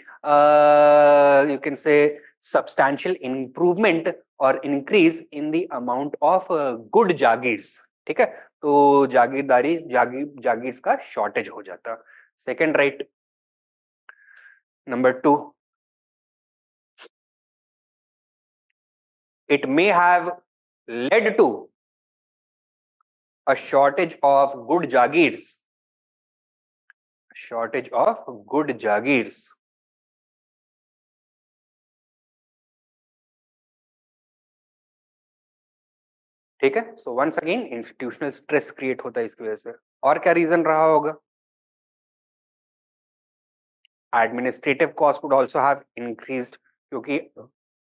you can say substantial improvement or increase in the amount of good jagirs. ठीक है, तो जागीर्स का shortage हो जाता. Second, right. Number 2, it may have led to a shortage of good jagirs. ठीक है, so once again institutional stress create होता है इसकी वजह से. और क्या रीजन रहा होगा? Administrative cost would also have increased, क्योंकि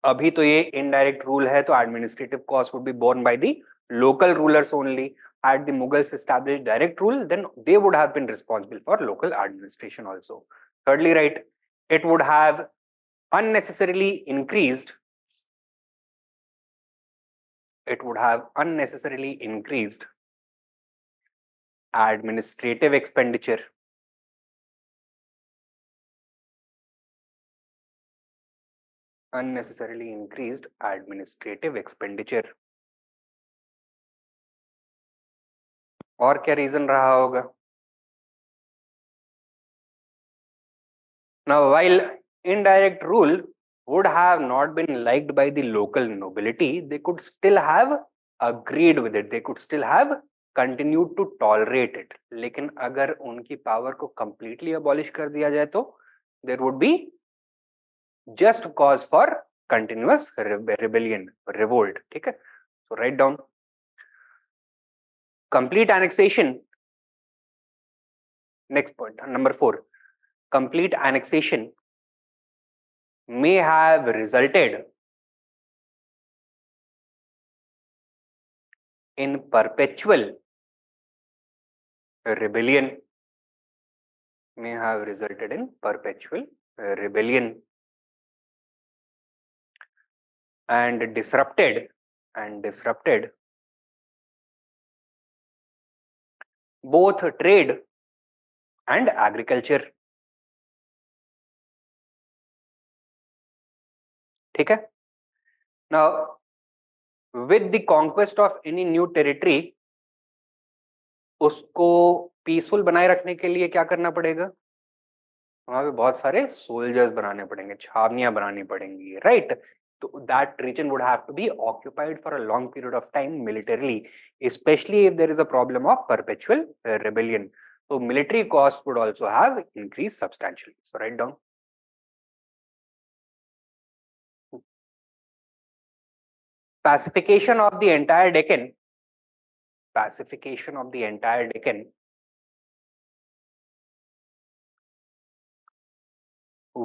अभी तो ये indirect rule है, तो administrative cost would be borne by the local rulers only. Had the Mughals established direct rule, then they would have been responsible for local administration also. Thirdly, right, it would have unnecessarily increased administrative expenditure. Unnecessarily increased administrative expenditure. और क्या reason रहा होगा? Now, while indirect rule would have not been liked by the local nobility, they could still have agreed with it. They could still have continued to tolerate it. लेकिन अगर उनकी power को completely abolish कर दिया जाए तो there would be just cause for continuous rebellion, revolt. ठीक है, so write down. Complete annexation. Next point, number 4. Complete annexation may have resulted in perpetual rebellion. And disrupted both trade and agriculture. ठीक है, now with the conquest of any new territory, उसको peaceful बनाए रखने के लिए क्या करना पड़ेगा? वहां पे बहुत सारे सोल्जर्स बनाने पड़ेंगे, छावनियां बनानी पड़ेंगी, राइट? तो that region would have to be occupied for a long period of time militarily, especially if there is a problem of perpetual rebellion. So military costs would also have increased substantially. So write down. Pacification of the entire Deccan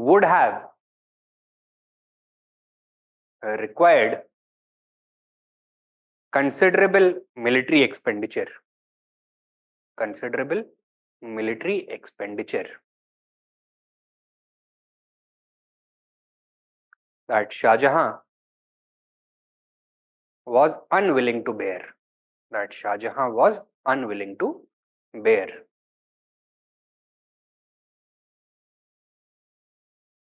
would have required considerable military expenditure. Considerable military expenditure that Shah Jahan was unwilling to bear. That Shah Jahan was unwilling to bear.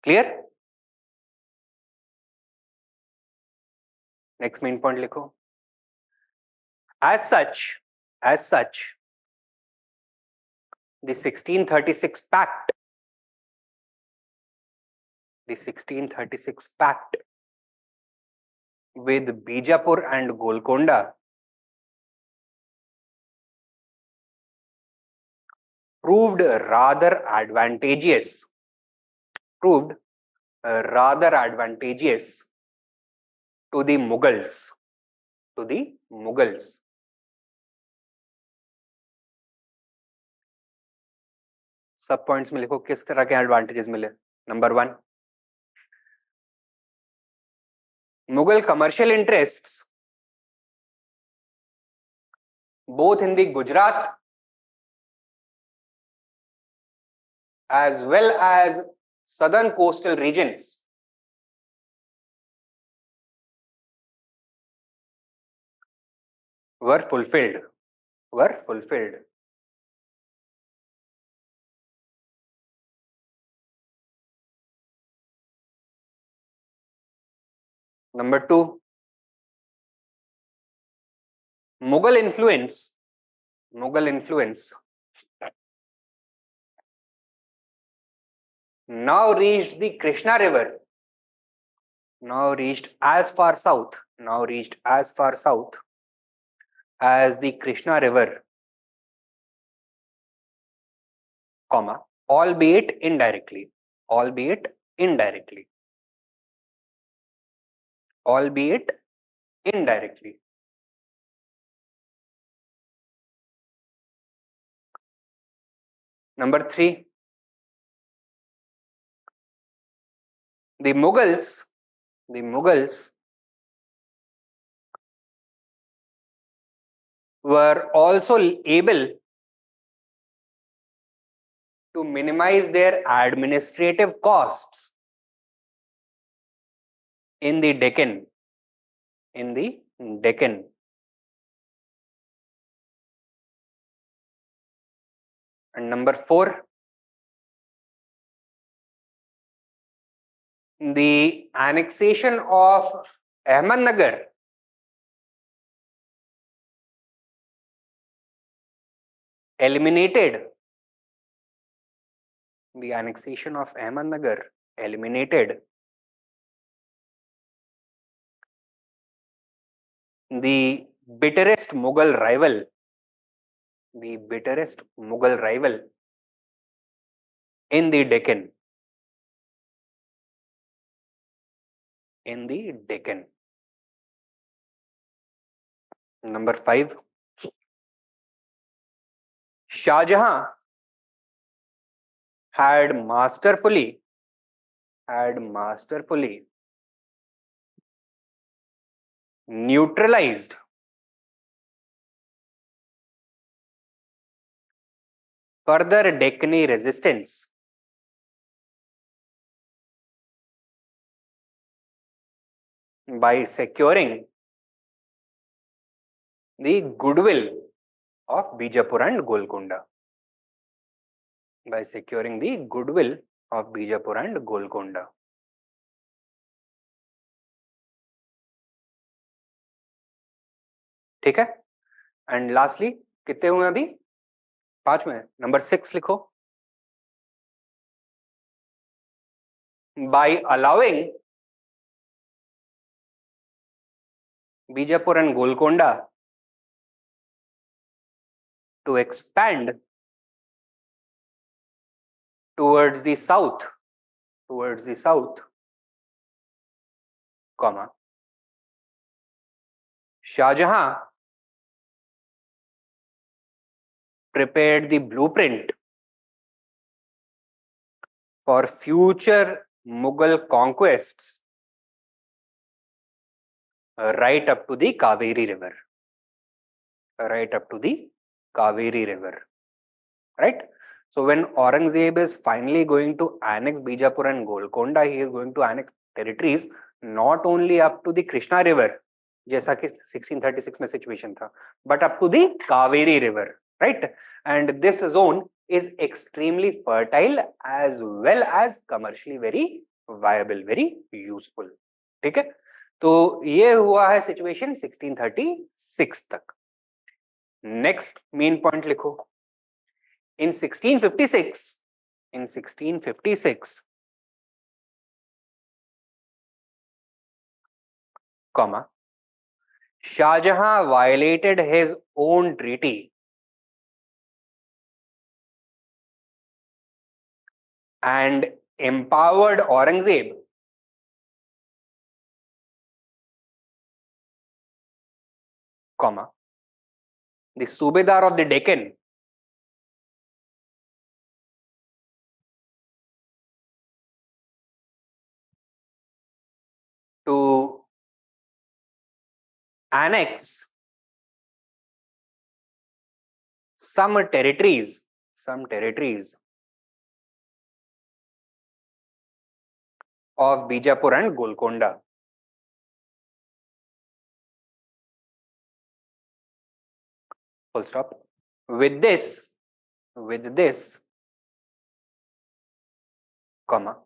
Clear? Next main point लिखो. As such, the 1636 Pact, with Bijapur and Golconda proved rather advantageous to the Mughals. सब points में लिखो किस तरह के advantages मिले. Number 1, Mughal commercial interests both in the Gujarat as well as southern coastal regions were fulfilled. Number 2, Mughal influence now reached the Krishna River, reached as far south as the Krishna River, comma, albeit indirectly. Number 3, the Mughals were also able to minimize their administrative costs in the Deccan. And number 4, the annexation of Ahmednagar eliminated the bitterest Mughal rival in the Deccan. Number 5, Shah Jahan had masterfully neutralized further Deccani resistance by securing the goodwill of Bijapur and Golconda. ठीक है. And lastly कितने हुए अभी? 5 हुए. Number 6 लिखो. By allowing Bijapur and Golconda to expand towards the south, comma, Shah Jahan prepared the blueprint for future Mughal conquests right up to the Kaveri River. Right up to the Kaveri River. Right? So when Aurangzeb is finally going to annex Bijapur and Golconda, he is going to annex territories not only up to the Krishna River, जैसा कि 1636 में situation था, but up to the Kaveri River, right? And this zone is extremely fertile as well as commercially very viable, very useful. ठीक है? तो ये हुआ है situation 1636 तक. Next main point लिखो. In 1656, comma, Shah Jahan violated his own treaty and empowered Aurangzeb comma, the Subedar of the Deccan, to annex some territories of Bijapur and Golconda. Full stop. With this, comma,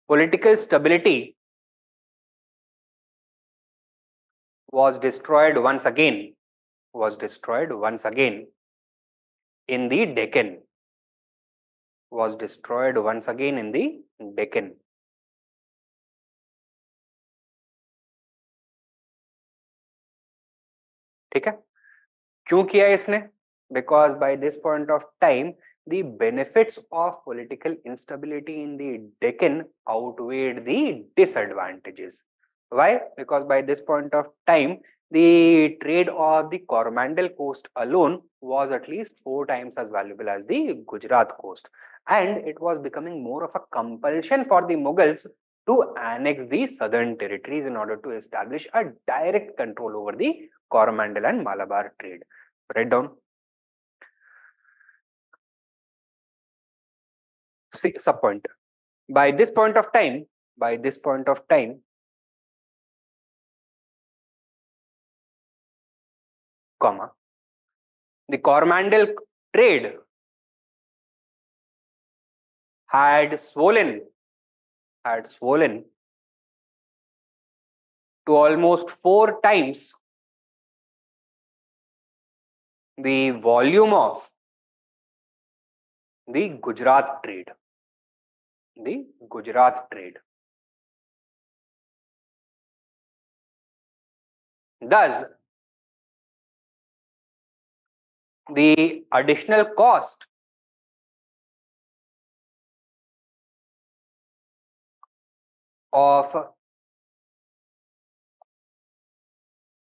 political stability was destroyed once again in the Deccan. Was destroyed once again in the Deccan. ठीक है? क्यों किया इसने? Because by this point of time, the benefits of political instability in the Deccan outweighed the disadvantages. Why? Because by this point of time, the trade of the Coromandel coast alone was at least 4 times as valuable as the Gujarat coast, and it was becoming more of a compulsion for the Mughals to annex the southern territories in order to establish a direct control over the Coromandel and Malabar trade. Write down. See, subpoint. By this point of time, comma, the Coromandel trade had swollen to almost 4 times the volume of the Gujarat trade. Thus, the additional cost of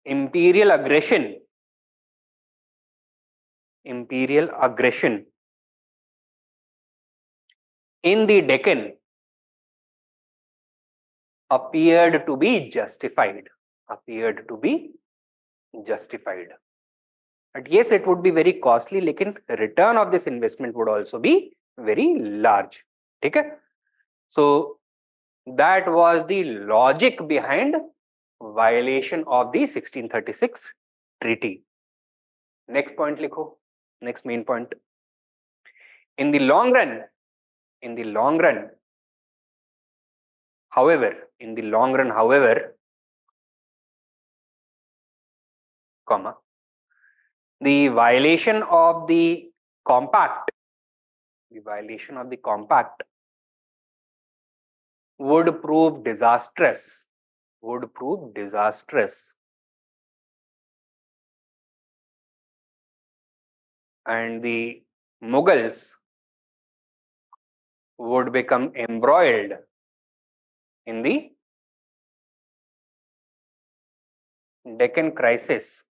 imperial aggression in the Deccan appeared to be justified. But yes, it would be very costly, लेकिन return of this investment would also be very large. ठीक है? So that was the logic behind violation of the 1636 treaty. Next point लिखो. Next main point. In the long run, however, comma, the violation of the compact would prove disastrous. And the Mughals would become embroiled in the Deccan crisis.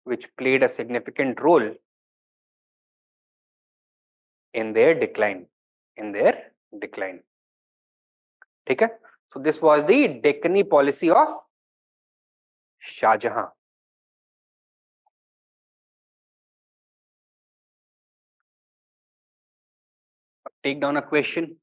which played a significant role in their decline. ठीक है? So this was the Deccani policy of Shah Jahan. Take down a question.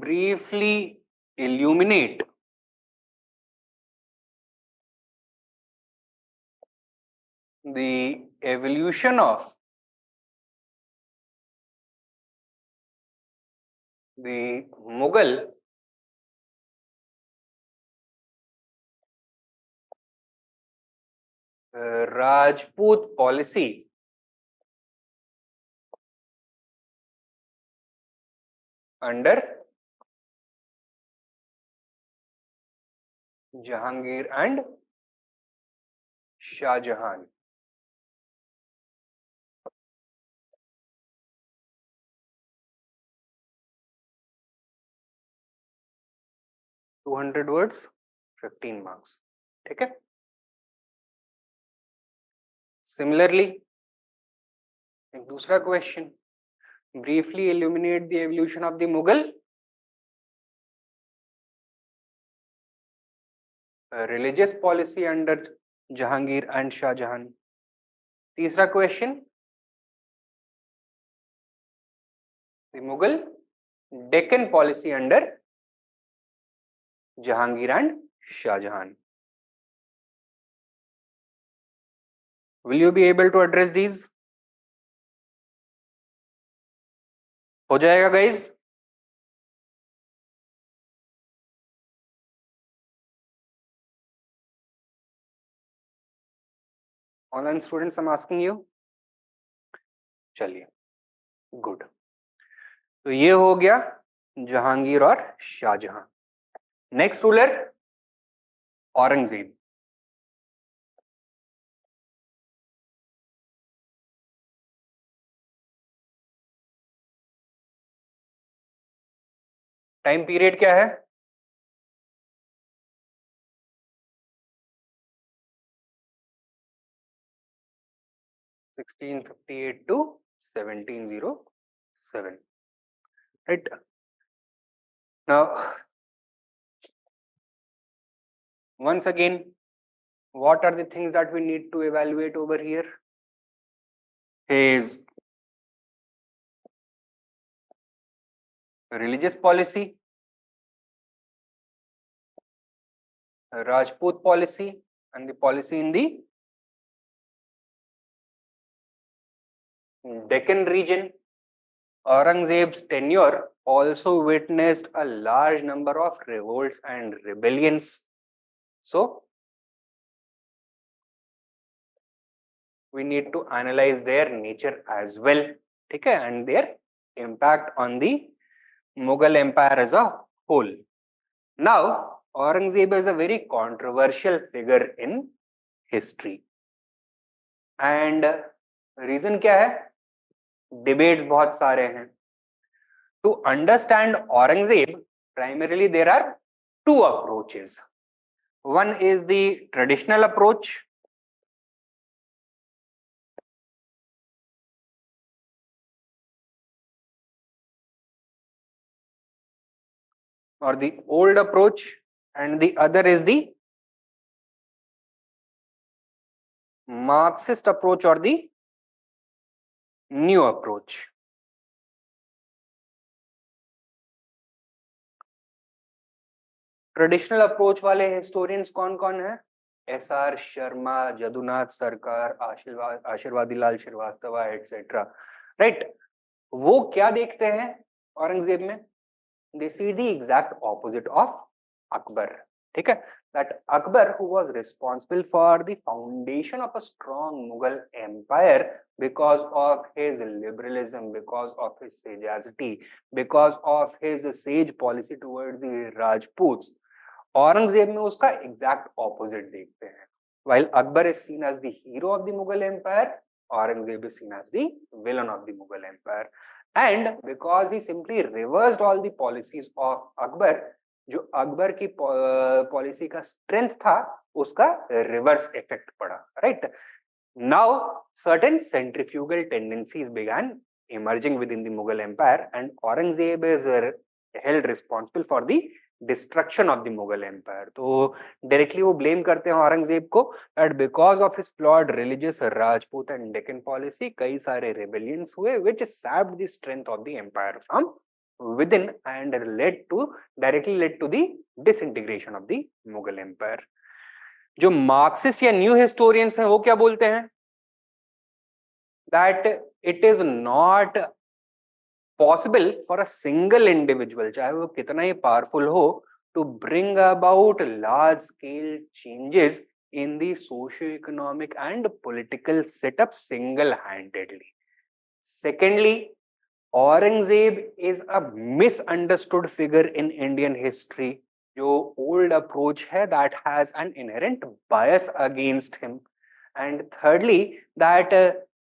Briefly illuminate the evolution of the Mughal Rajput policy under Jahangir and Shah Jahan. $200 words, 15 marks. ठीक है? Similarly, एक दूसरा question. Briefly illuminate the evolution of the Mughal religious policy under Jahangir and Shah Jahan. तीसरा question, the Mughal Deccan policy under Jahangir and Shah Jahan. Will you be able to address these? हो जाएगा guys? Online students, I'm asking you. चलिए, good. तो ये हो गया जहांगीर और Shah Jahan. Next ruler Aurangzeb. Time period क्या है? 1658 to 1707. Right. Now, once again, what are the things that we need to evaluate over here? His religious policy, Rajput policy, and the policy in the Deccan region. Aurangzeb's tenure also witnessed a large number of revolts and rebellions. So, we need to analyze their nature as well, okay, and their impact on the Mughal Empire as a whole. Now, Aurangzeb is a very controversial figure in history. And reason क्या है? Debates बहुत सारे हैं. To understand Aurangzeb, primarily there are two approaches. One is the traditional approach, or the old approach, and the other is the Marxist approach or the new approach. Traditional approach वाले historians कौन कौन है? SR Sharma, Jadunath सरकार, आशीर्वादी लाल Srivastava etcetera. Right. वो क्या देखते हैं औरंगजेब में? They see the exact opposite of Akbar. ठीक है? That Akbar, who was responsible for the foundation of a strong Mughal empire because of his liberalism, because of his sagacity, because of his sage policy towards the Rajputs, Aurangzeb में उसका exact opposite देखते हैं. While Akbar is seen as the hero of the Mughal empire, Aurangzeb is seen as the villain of the Mughal empire. and because he simply reversed all the policies of Akbar, जो अकबर की policy का strength था उसका reverse effect पड़ा, right? Now, certain centrifugal tendencies began emerging within the Mughal Empire, and Aurangzeb is held responsible for the destruction of the Mughal Empire. तो directly वो blame करते हैं औरंगजेब को that because of his flawed religious, Rajput and Deccan policy, कई सारे rebellions हुए which sapped the strength of the empire from within and directly led to the disintegration of the Mughal Empire. जो Marxist या new historians हैं वो क्या बोलते हैं? That it is not possible for a single individual, चाहे वो कितना ही पावरफुल हो, to bring about large scale changes in the socio-economic and political setup single-handedly. Secondly, Aurangzeb is a misunderstood figure in Indian history. जो old approach है that has an inherent bias against him. And thirdly, that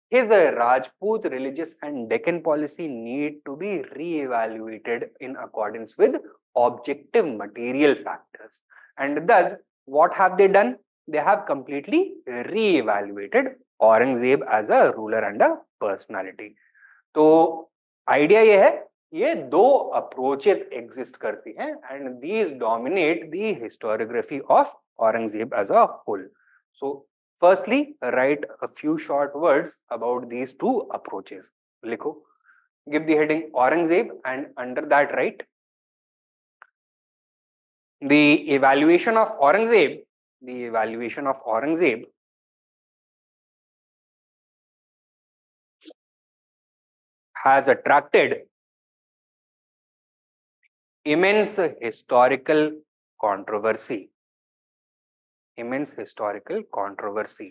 his Rajput religious and Deccan policy need to be re-evaluated in accordance with objective material factors. And thus, what have they done? They have completely re-evaluated Aurangzeb as a ruler and a personality. तो idea ये है, ये दो approaches exist करती हैं and these dominate the historiography of Aurangzeb as a whole. So firstly write a few short words about these two approaches. लिखो, give the heading Aurangzeb and under that write the evaluation of Aurangzeb. The evaluation of Aurangzeb has attracted immense historical controversy. Immense historical controversy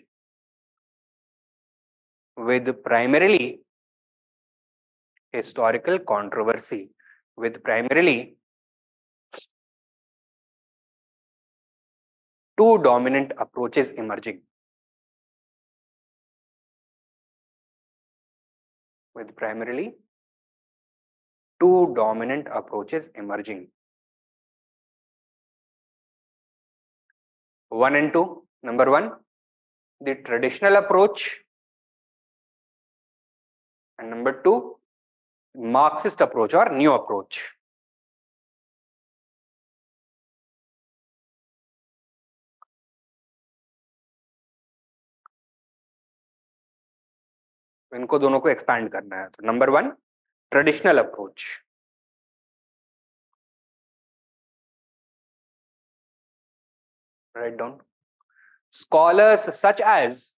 with primarily historical controversy with primarily two dominant approaches emerging. With primarily two dominant approaches emerging. One and two. Number one, the traditional approach, and number two, Marxist approach or new approach. इनको दोनों को expand करना है. तो number one, traditional approach. Write down. Scholars such as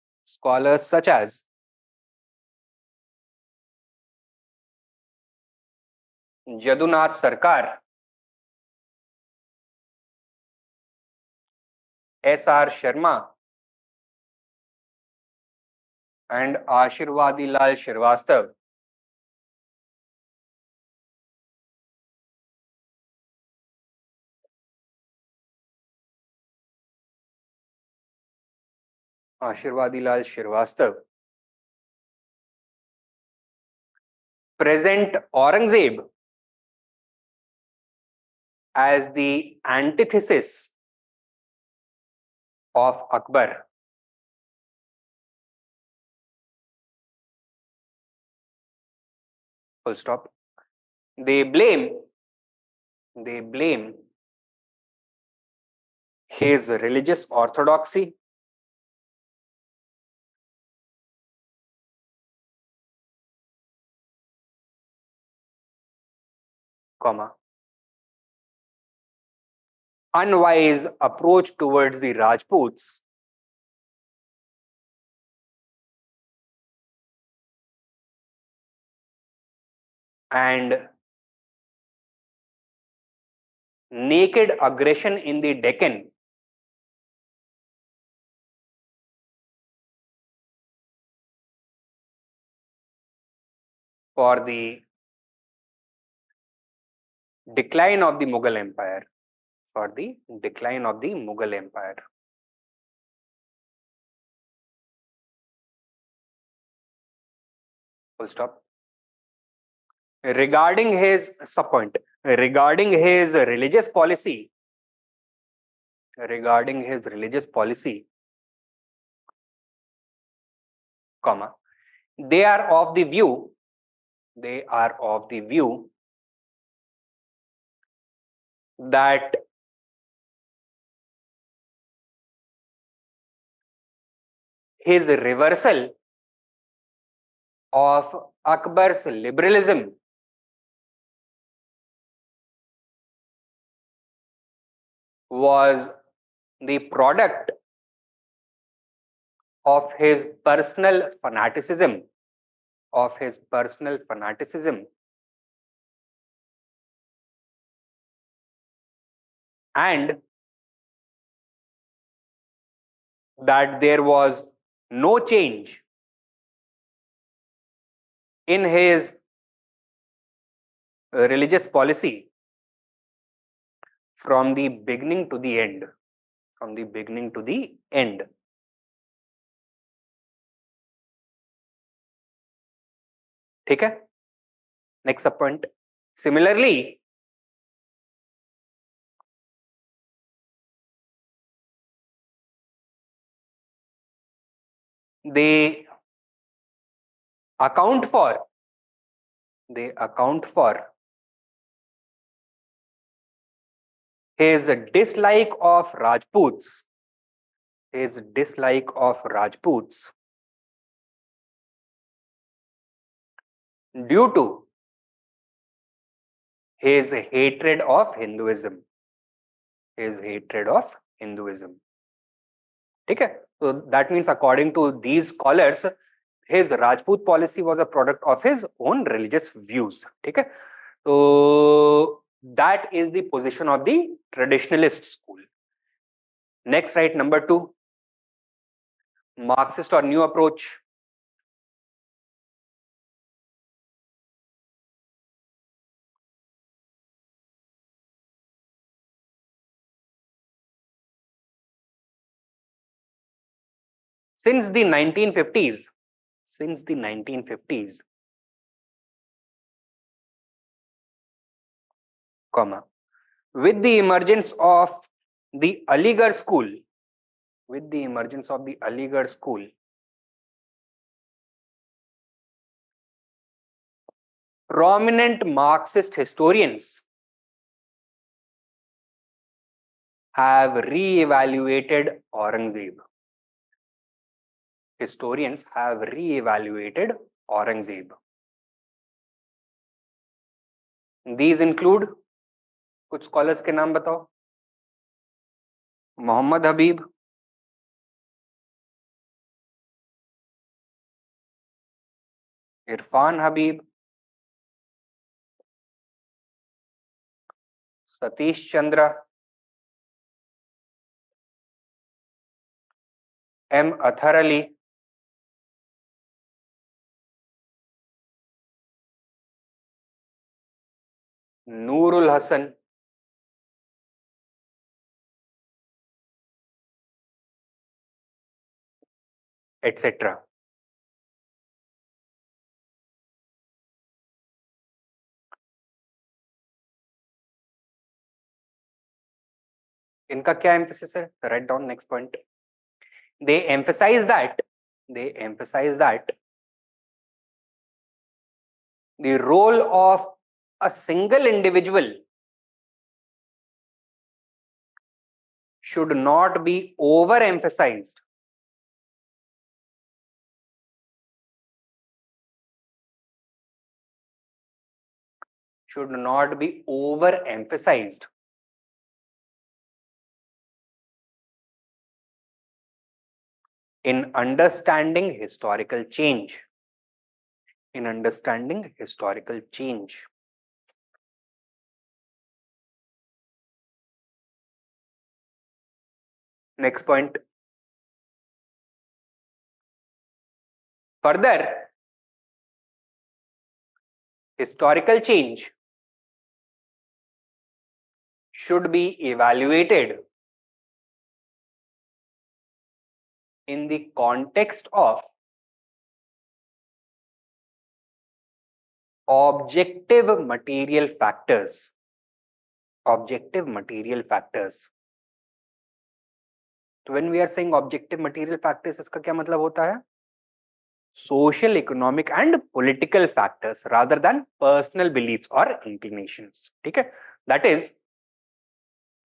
Jadunath Sarkar, S.R. Sharma, and Ashirwadi Lal Shrivastava present Aurangzeb as the antithesis of Akbar. Full stop. They blame his religious orthodoxy, unwise approach towards the Rajputs, and naked aggression in the Deccan for the decline of the Mughal Empire. Full stop. regarding his subpoint, regarding his religious policy, comma, they are of the view that his reversal of Akbar's liberalism was the product of his personal fanaticism, and that there was no change in his religious policy from the beginning to the end. ठीक है? Next point. Similarly, they account for his dislike of Rajputs, due to his hatred of Hinduism. ठीक है? So that means according to these scholars, his Rajput policy was a product of his own religious views. ठीक है? So that is the position of the traditionalist school. Next, right, number 2, Marxist or new approach. Since the 1950s, comma, with the emergence of the Aligarh school, prominent Marxist historians have re-evaluated Aurangzeb. These include, कुछ scholars के नाम बताओ. मोहम्मद हबीब, Irfan Habib, Satish Chandra, M Athar Ali, Nurul Hasan, etc. इनका क्या emphasis है? Write down next point. They emphasize that the role of a single individual should not be overemphasized. In understanding historical change. Next point. Further, historical change should be evaluated in the context of objective material factors. Objective material factors. तो when we are saying objective material factors, इसका क्या मतलब होता है? Social, economic and political factors rather than personal beliefs or inclinations. ठीक है? That is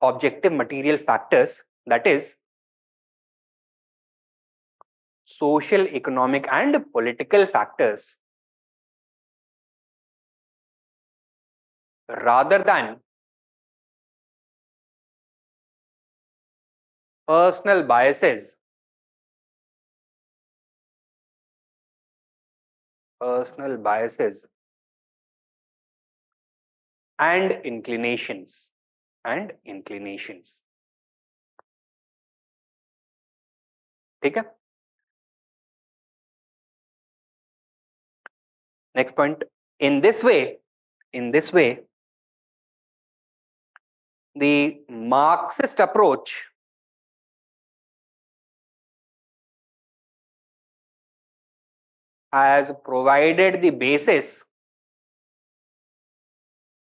objective material factors, that is social, economic and political factors rather than personal biases, personal biases and inclinations, and inclinations. ठीक है? Next point. In this way, the Marxist approach has provided the basis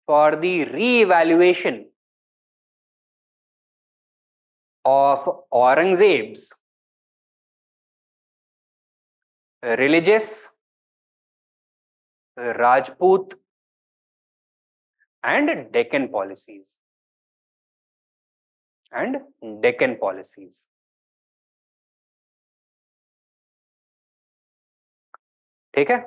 for the re-evaluation of Aurangzeb's religious, Rajput and Deccan policies. ठीक है?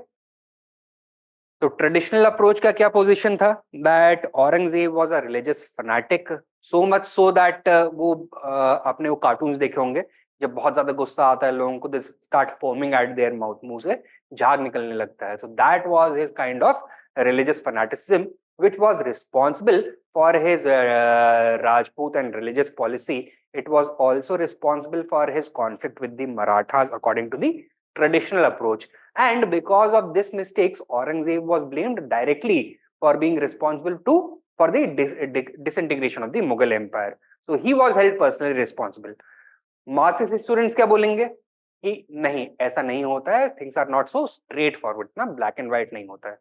तो traditional approach का क्या position था? That Aurangzeb was a religious fanatic, so much so that वो आपने वो cartoons देखे होंगे, जब बहुत ज्यादा गुस्सा आता है लोगों को, they start foaming at their mouth, मुंह से झाग निकलने लगता है. So that was his kind of religious fanaticism which was responsible for his Rajput and religious policy. It was also responsible for his conflict with the Marathas according to the traditional approach. And because of this mistakes, Aurangzeb was blamed directly for being responsible for the disintegration of the Mughal Empire. So he was held personally responsible. Marxist students क्या बोलेंगे कि नहीं, ऐसा नहीं होता है, things are not so straightforward, ना black and white नहीं होता है.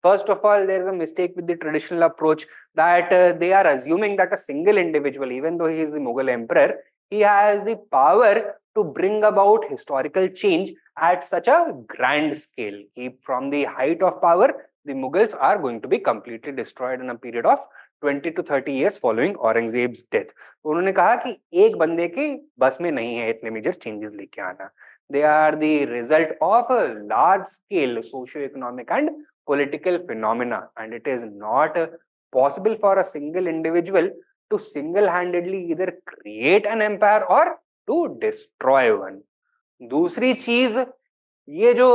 First of all, there is a mistake with the traditional approach that they are assuming that a single individual, even though he is the Mughal emperor, he has the power to bring about historical change at such a grand scale. From the height of power, the Mughals are going to be completely destroyed in a period of 20 to 30 years following Aurangzeb's death. तो उन्होंने कहा कि एक बंदे के बस में नहीं है इतने मेजर चेंजेस लेके आना. They are the result of a large scale socio-economic and political phenomena, and it is not possible for a single individual to single-handedly either create an empire or to destroy one. दूसरी चीज, ये जो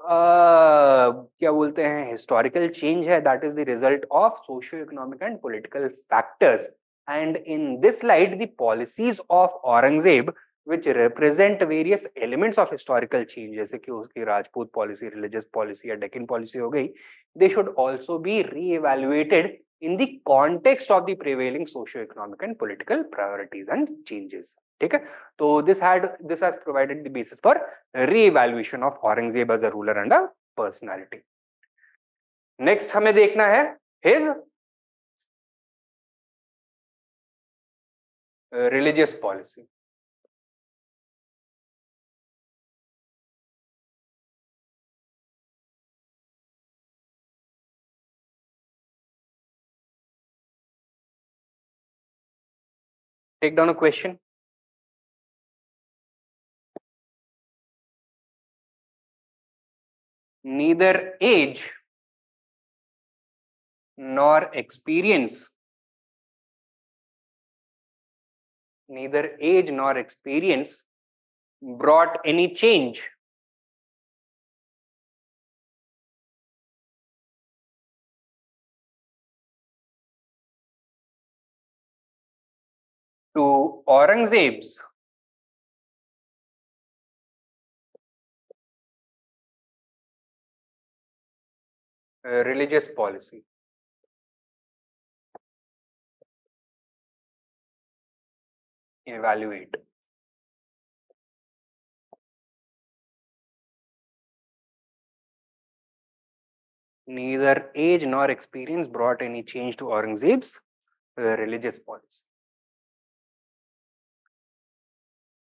क्या बोलते हैं historical change है, that is the result of socio economic and political factors, and in this light the policies of Aurangzeb which represent various elements of historical change, जैसे कि उसकी राजपूत पॉलिसी, रिलीजियस पॉलिसी या डेक्कन पॉलिसी हो गई, they should also be re-evaluated in the context of the prevailing socio-economic and political priorities and changes. ठीक है? तो this has provided the basis for re-evaluation of Aurangzeb as a ruler and a personality. Next हमें देखना है his religious policy. Take down a question. Neither age nor experience brought any change to Aurangzeb's religious policy. Evaluate. neither age nor experience brought any change to Aurangzeb's religious policy.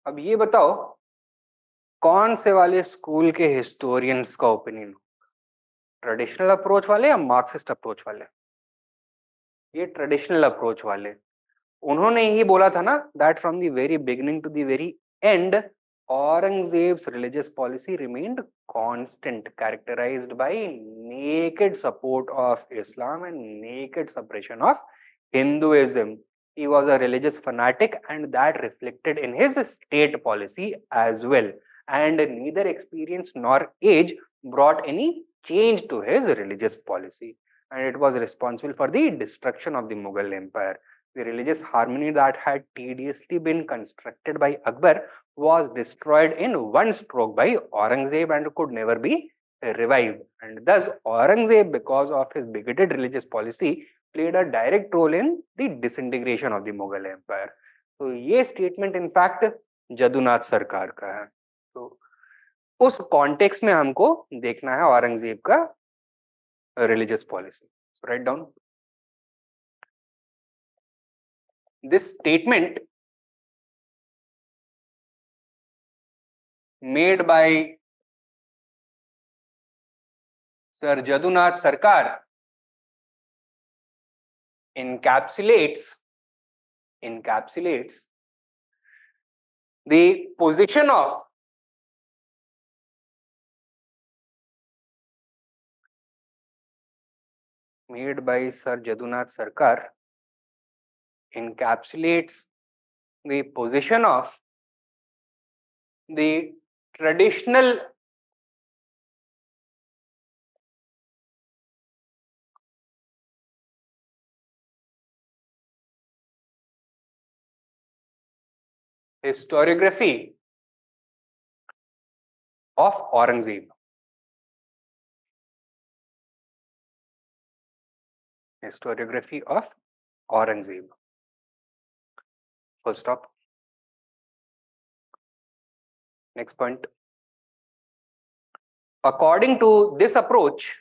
अब ये बताओ कौन से वाले school के historians का opinion, traditional approach वाले या मार्क्सिस्ट अप्रोच वाले? ये ट्रेडिशनल अप्रोच वाले, उन्होंने ही बोला था ना that from the very beginning to the very end Aurangzeb's religious policy remained constant, characterized by naked support of Islam and naked suppression of Hinduism. He was a religious fanatic, and that reflected in his state policy as well. And neither experience nor age brought any change to his religious policy. And it was responsible for the destruction of the Mughal Empire. The religious harmony that had tediously been constructed by Akbar was destroyed in one stroke by Aurangzeb and could never be revived. And thus, Aurangzeb, because of his bigoted religious policy, played a direct role in the disintegration of the Mughal Empire. तो ये statement in fact Jadunath सरकार का है. तो उस context में हमको देखना है औरंगजेब का religious policy. Write down this statement made by Sir Jadunath Sarkar encapsulates the position of made by Sir Jadunath Sarkar encapsulates the position of the traditional historiography of Aurangzeb. Historiography of Aurangzeb. Full stop. Next point. According to this approach,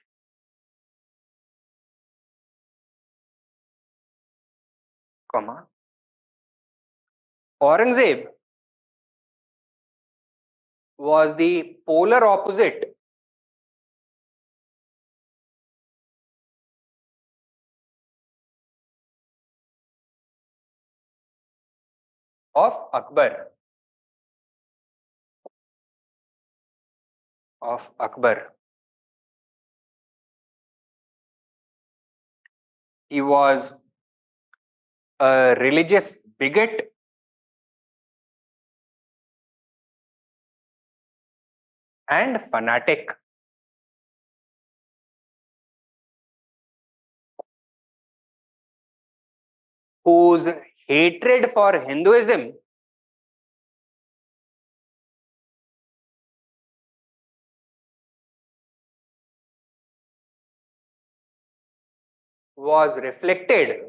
Aurangzeb was the polar opposite of Akbar. He was a religious bigot and fanatic. Whose hatred for Hinduism was reflected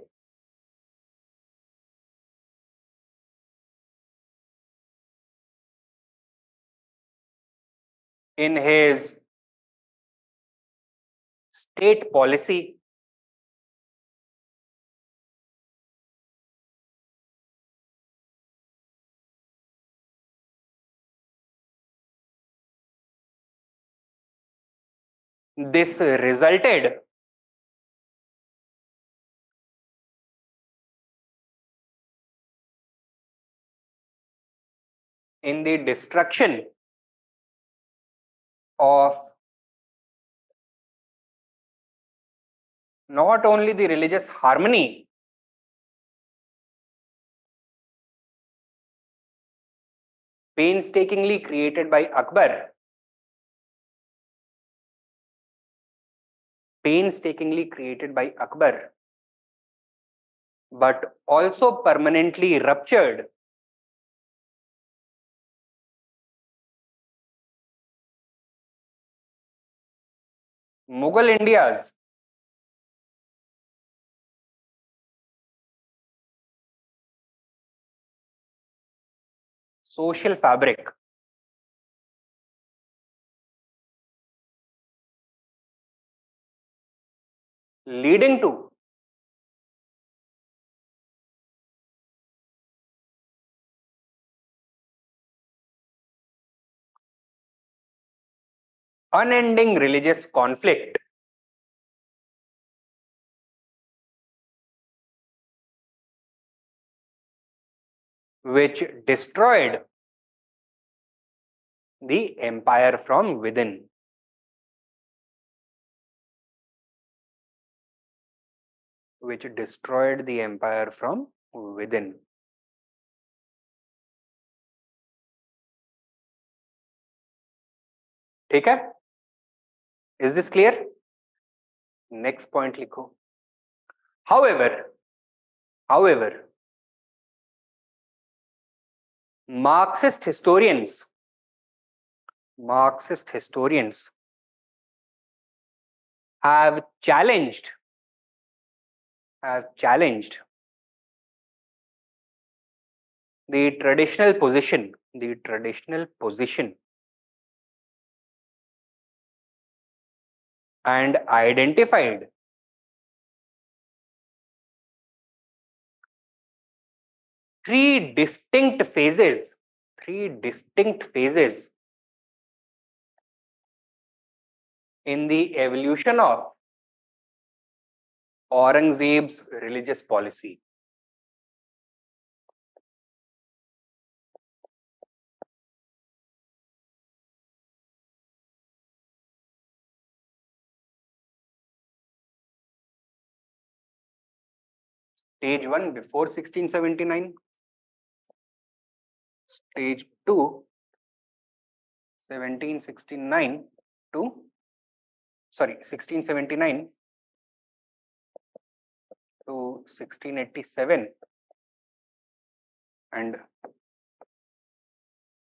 in his state policy, this resulted in the destruction of not only the religious harmony painstakingly created by Akbar, but also permanently ruptured Mughal India's social fabric. leading to unending religious conflict, which destroyed the empire from within. Which destroyed the empire from within. ठीक है? Is this clear? Next point लिखो. However, Marxist historians have challenged the traditional position and identified three distinct phases in the evolution of Aurangzeb's religious policy. Stage 1 before 1679, stage 2 1679 to 1687, and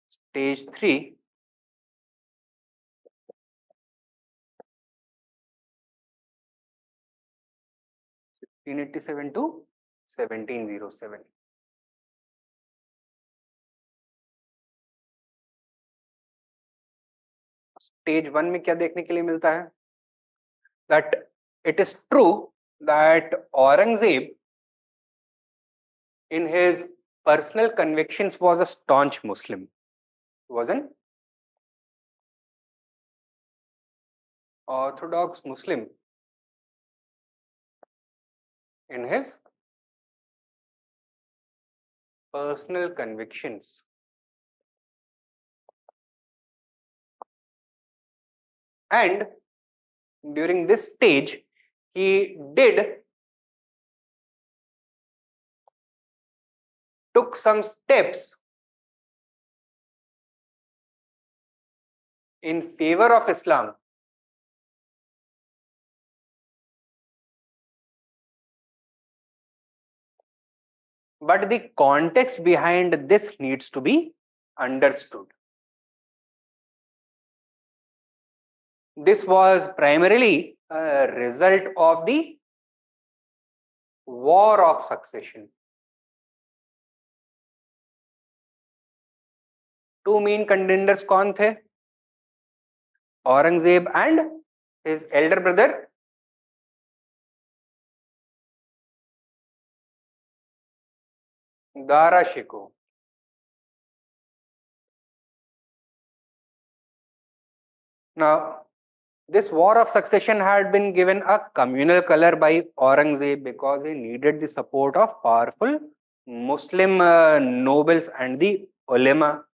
stage 3 1687 to 1707. Stage 1 में क्या देखने के लिए मिलता है? That it is true that Aurangzeb in his personal convictions was a staunch Muslim. He was an orthodox Muslim in his personal convictions. And during this stage, he took some steps in favor of Islam. But the context behind this needs to be understood. This was primarily a result of the War of Succession. Two main contenders कौन थे? Aurangzeb and his elder brother Dara Shikoh. Now, this war of succession had been given a communal color by Aurangzeb because he needed the support of powerful Muslim nobles and the ulema.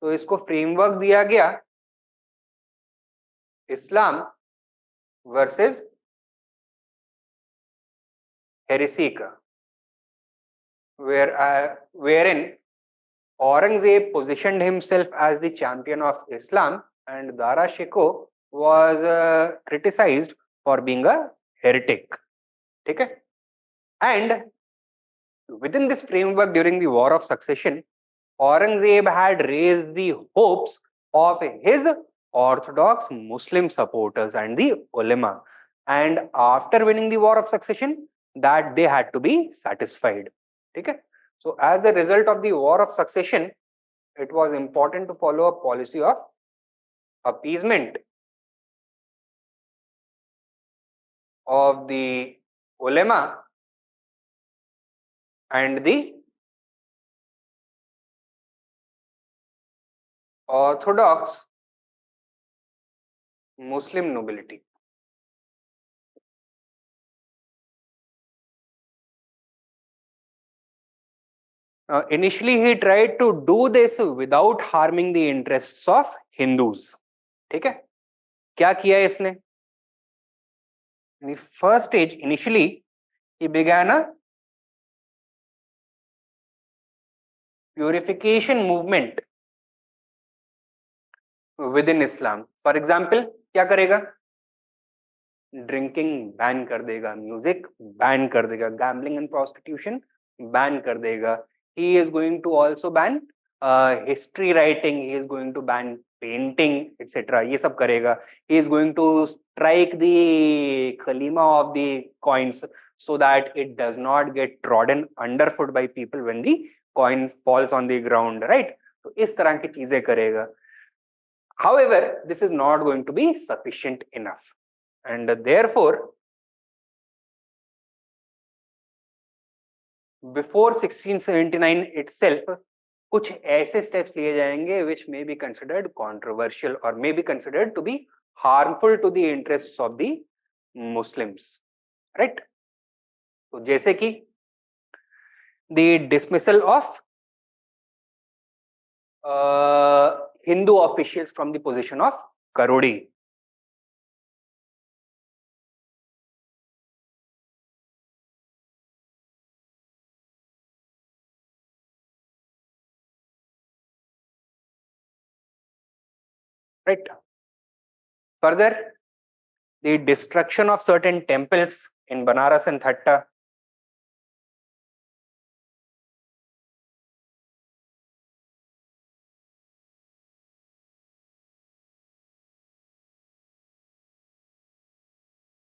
तो इसको framework दिया गया इस्लाम versus heresy का, wherein Aurangzeb positioned himself as the champion of Islam and Dara Shikoh was criticized for being a heretic. ठीक है? And within this framework, during the War of Succession, Aurangzeb had raised the hopes of his orthodox Muslim supporters and the ulema. And after winning the War of Succession, that they had to be satisfied. Okay? So as a result of the War of Succession, it was important to follow a policy of appeasement of the ulema and the orthodox Muslim nobility. Initially, he tried to do this without harming the interests of Hindus. ठीक है, क्या किया इसने? In the first stage, initially, he began a purification movement within Islam. For example, क्या करेगा? Drinking ban कर देगा, music ban कर देगा, गैम्बलिंग एंड प्रोस्टिट्यूशन बैन कर देगा. He is going to also ban history writing, he is going to ban painting etcetera, ये सब करेगा. He is going to strike the खलीमा of the coins so that it does not get trodden underfoot by people when the coin falls on the ground, right? तो इस तरह की चीजें करेगा. However, this is not going to be sufficient enough. And therefore, before 1679 itself, कुछ ऐसे steps लिए जाएंगे which may be considered controversial or may be considered to be harmful to the interests of the Muslims, right? तो जैसे कि the dismissal of Hindu officials from the position of Karodi. Right. Further, the destruction of certain temples in Banaras and Thatta.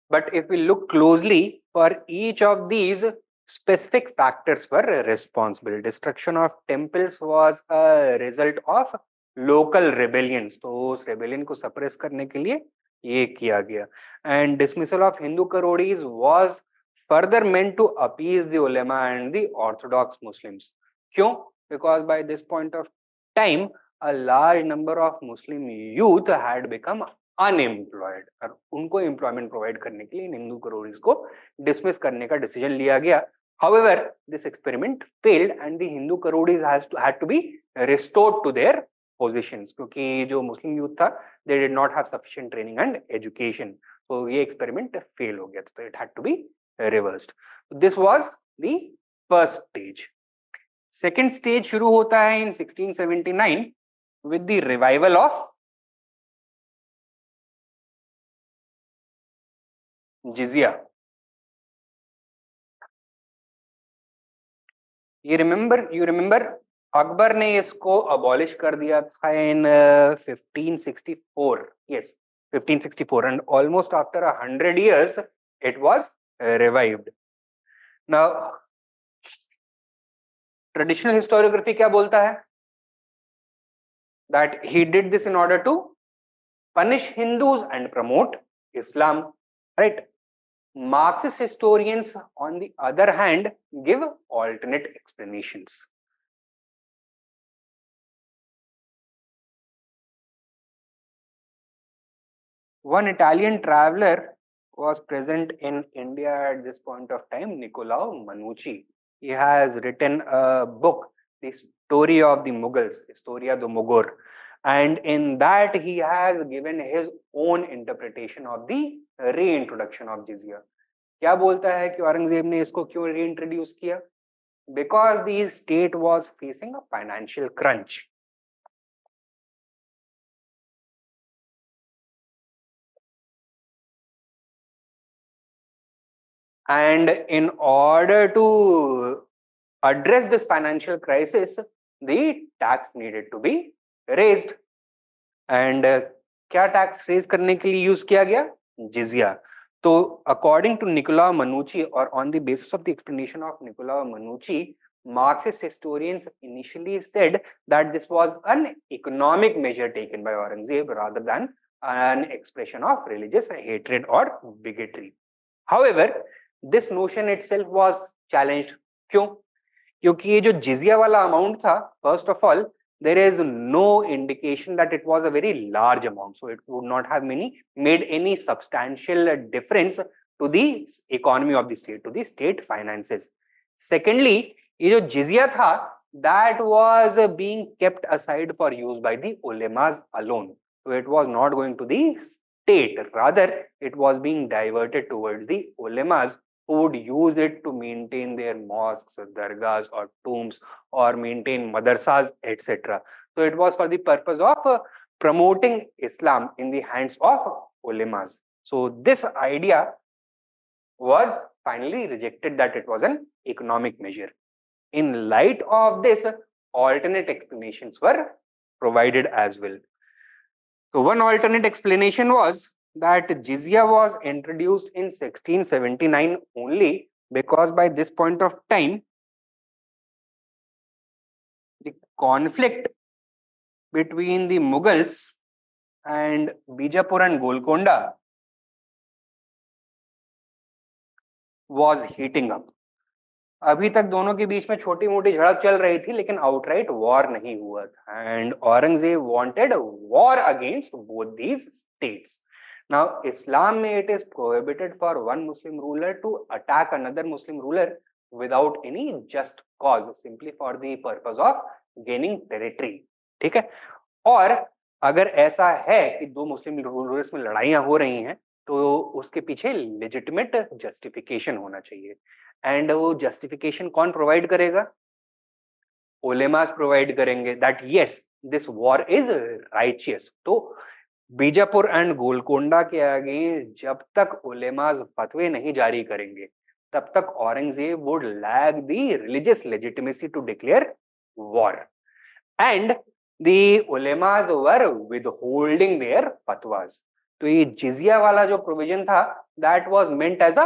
But if we look closely, for each of these, specific factors were responsible. Destruction of temples was a result of local rebellions. तो उस rebellion को suppress करने के लिए ये किया गया. And dismissal of Hindu Karodis was further meant to appease the ulema and the orthodox Muslims. क्यों? Because by this point of time, a large number of Muslim youth had become unemployed और उनको employment provide करने के लिए इन हिंदू करोड़ीज को dismiss करने का decision लिया गया. However, this experiment failed and the Hindu Karodis had to be restored to their positions क्योंकि जो मुस्लिम यूथ था they did not have sufficient training and education. So ये experiment fail हो गया, तो it had to be reversed. This was the first stage. Second stage शुरू होता है in 1679 with the revival of जिजिया. you remember Akbar ने इसको अबॉलिश कर दिया था in 1564. Yes, 1564, and almost after 100 years it was revived. Now traditional historiography क्या बोलता है? That he did this in order to punish Hindus and promote Islam, right? Marxist historians, on the other hand, give alternate explanations. One Italian traveler was present in India at this point of time, Niccolò Manucci. He has written a book, The Story of the Mughals, Historia do Mughal, and in that he has given his own interpretation of the reintroduction of jizya. क्या बोलता है कि औरंगजेब ने इसको क्यों reintroduce किया? Because the state was facing a financial crunch. And in order to address this financial crisis, the tax needed to be raised. And क्या tax raise करने के लिए use किया गया? Jizya. So according to Niccolò Manucci, or on the basis of the explanation of Niccolò Manucci, Marxist historians initially said that this was an economic measure taken by Aurangzeb rather than an expression of religious hatred or bigotry. However, this notion itself was challenged. क्यों? क्योंकि ये जो जिजिया वाला amount था, first of all there is no indication that it was a very large amount, so it would not have made any substantial difference to the economy of the state, to the state finances. Secondly, ये जो जिजिया था, that was being kept aside for use by the ulemas alone, so it was not going to the state, rather it was being diverted towards the ulemas, who would use it to maintain their mosques, dargahs or tombs, or maintain madrasas, etc. So it was for the purpose of promoting Islam in the hands of ulemas. So this idea was finally rejected, that it was an economic measure. In light of this, alternate explanations were provided as well. So one alternate explanation was that jizya was introduced in 1679 only because by this point of time, the conflict between the Mughals and Bijapur and Golconda was heating up. अभी तक दोनों के बीच में छोटी मोटी झड़प चल रही थी, लेकिन आउटराइट वॉर नहीं हुआ था, and Aurangzeb wanted war against both these states. Now Islam में it is prohibited for one Muslim ruler to attack another Muslim ruler without any just cause, simply for the purpose of gaining territory. ठीक है. और अगर ऐसा है कि दो मुस्लिम rulers में लड़ाइयां हो रही हैं, तो उसके पीछे लेजिटिमेट जस्टिफिकेशन होना चाहिए. एंड वो जस्टिफिकेशन कौन प्रोवाइड करेगा? उलेमास प्रोवाइड करेंगे, that yes this war is righteous. तो बीजापुर एंड गोलकोंडा के आगे जब तक उलेमास फतवे नहीं जारी करेंगे, तब तक Aurangzeb would lack the religious legitimacy to declare war. And the ulemas were withholding their fatwas. तो ये जिजिया वाला जो प्रोविजन था, that was meant as a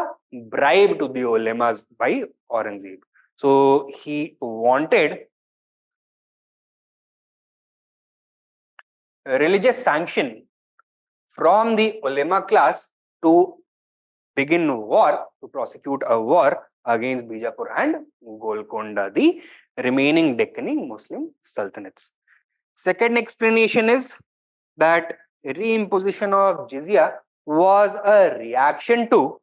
bribe to the ulemas by Aurangzeb. So he wanted religious sanction from the ulema class to begin war, to prosecute a war against Bijapur and Golconda, the remaining Deccani Muslim sultanates. Second explanation is that reimposition of jizya was a reaction to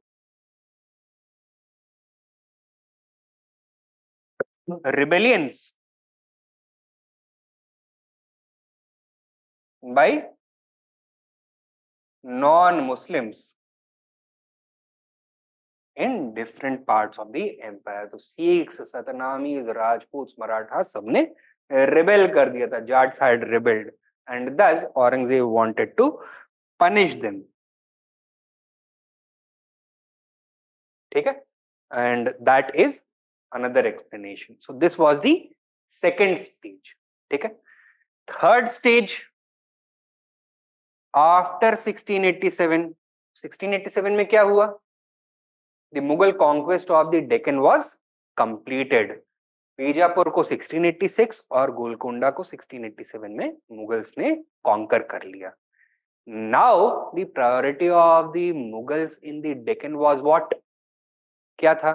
rebellions by non-Muslims in different parts of the empire. तो Sikhs, Satanamis, Rajputs, Marathas सबने rebel कर दिया था. Jats had rebelled, and thus Aurangzeb wanted to punish them. ठीक है. And that is another explanation. So this was the second stage. ठीक है. Third stage after 1687. 1687 में क्या हुआ? The Mughal conquest of the Deccan was completed. Bijapur को 1686 और गोलकोंडा को 1687 में मुगल्स ने कॉन्कर कर लिया. Now the priority of the Mughals in the Deccan was what? क्या था?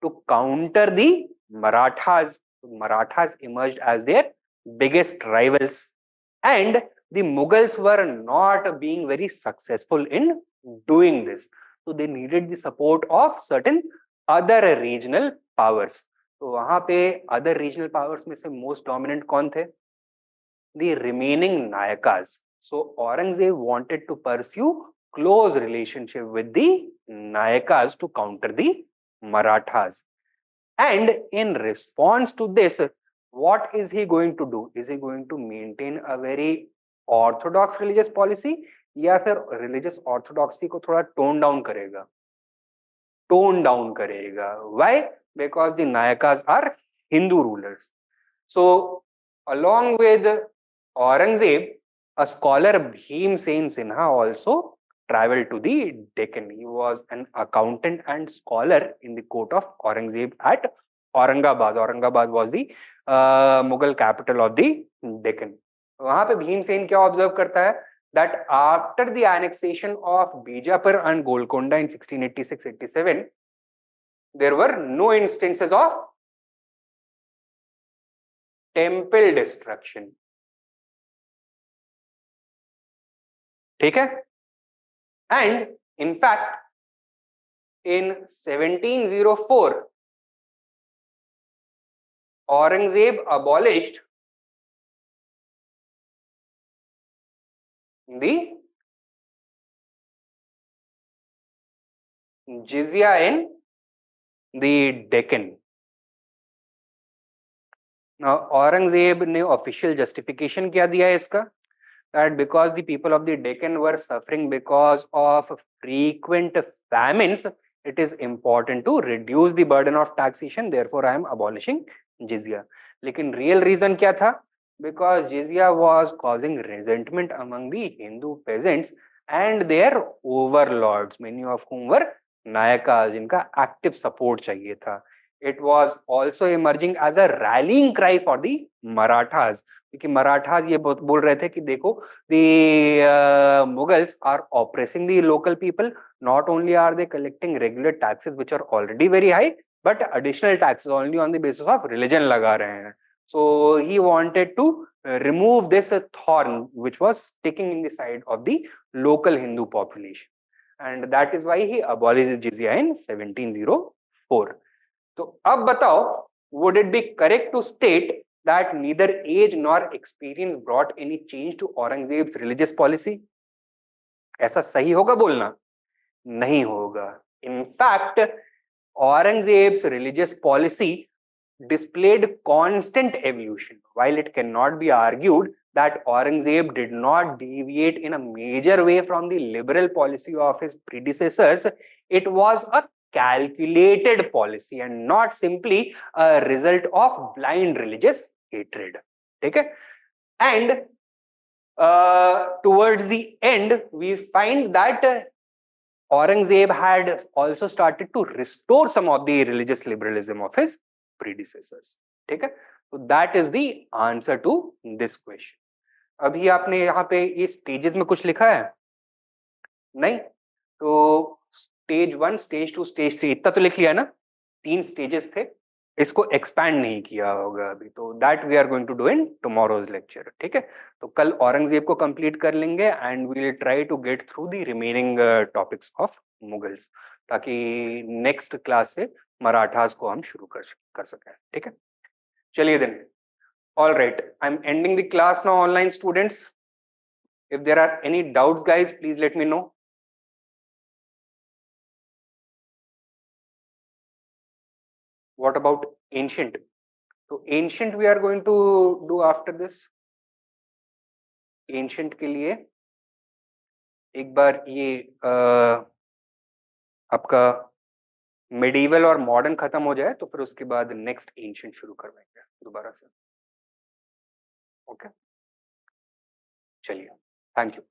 To counter the Marathas. Marathas emerged as their biggest rivals, and the Mughals were not being very successful in doing this. So they needed the support of certain other regional powers. तो वहां पे other regional powers में से most dominant कौन थे? The remaining Nayakas. So Aurangzeb wanted to pursue close relationship with the Nayakas to counter the Marathas. And in response to this, what is he going to do? Is he going to maintain a very orthodox religious policy, या फिर religious orthodoxy को थोड़ा tone down करेगा? Tone down करेगा. Why? Because the Nayakas are Hindu rulers. So along with Aurangzeb, a scholar Bhim Sen Sinha also traveled to the Deccan. He was an accountant and scholar in the court of Aurangzeb at Aurangabad. Aurangabad was the Mughal capital of the Deccan. वहां पे भीम सेन क्या observe करता है? that after the annexation of Bijapur and Golconda in 1686-87, there were no instances of temple destruction. ठीक है? And in fact, in 1704, Aurangzeb abolished the jizya in the Deccan. Now, Aurangzeb ने official justification क्या दिया है इसका? That because the people of the Deccan were suffering because of frequent famines, it is important to reduce the burden of taxation. Therefore, I am abolishing jizya. लेकिन real reason क्या था? Because jizya was causing resentment among the Hindu peasants and their overlords, many of whom were नायकास, जिनका active support चाहिए था. It was also emerging as a rallying cry for the Marathas, क्योंकि मराठास ये बोल रहे थे कि देखो, the Mughals are oppressing the local people. Not only are they collecting regular taxes which are already very high, but additional taxes only on the basis of religion लगा रहे हैं. So he wanted to remove this thorn which was sticking in the side of the local Hindu population, and that is why he abolished jizya in 1704. तो अब बताओ, would it be correct to state that neither age nor experience brought any change to Aurangzeb's religious policy? ऐसा सही होगा बोलना? नहीं होगा. In fact, Aurangzeb's religious policy displayed constant evolution. While it cannot be argued that Aurangzeb did not deviate in a major way from the liberal policy of his predecessors, it was a calculated policy and not simply a result of blind religious hatred. Okay? And towards the end, we find that Aurangzeb had also started to restore some of the religious liberalism of his predecessors. ठीक है? So that is the answer to this question. अभी आपने यहाँ पे ये stages में कुछ लिखा है? नहीं? तो stage 1, stage 2, stage 3 इतना तो लिख लिया ना? 3 stages थे. इसको expand नहीं किया होगा अभी, तो that we are going to do in tomorrow's lecture. ठीक है? तो कल औरंगजेब को complete कर लेंगे and we will try to get through the remaining topics of Mughals, ताकि next class से मराठास को हम शुरू कर सकें. ठीक है? चलिए then. All right, I'm ending the class now, online students. If there are any doubts, guys, please let me know. What about ancient? So ancient we are going to do after this. Ancient के लिए एक बार ये आपका medieval और modern खत्म हो जाए तो फिर उसके बाद next ancient शुरू करवाएंगे दोबारा से. ओके, चलिए, थैंक यू.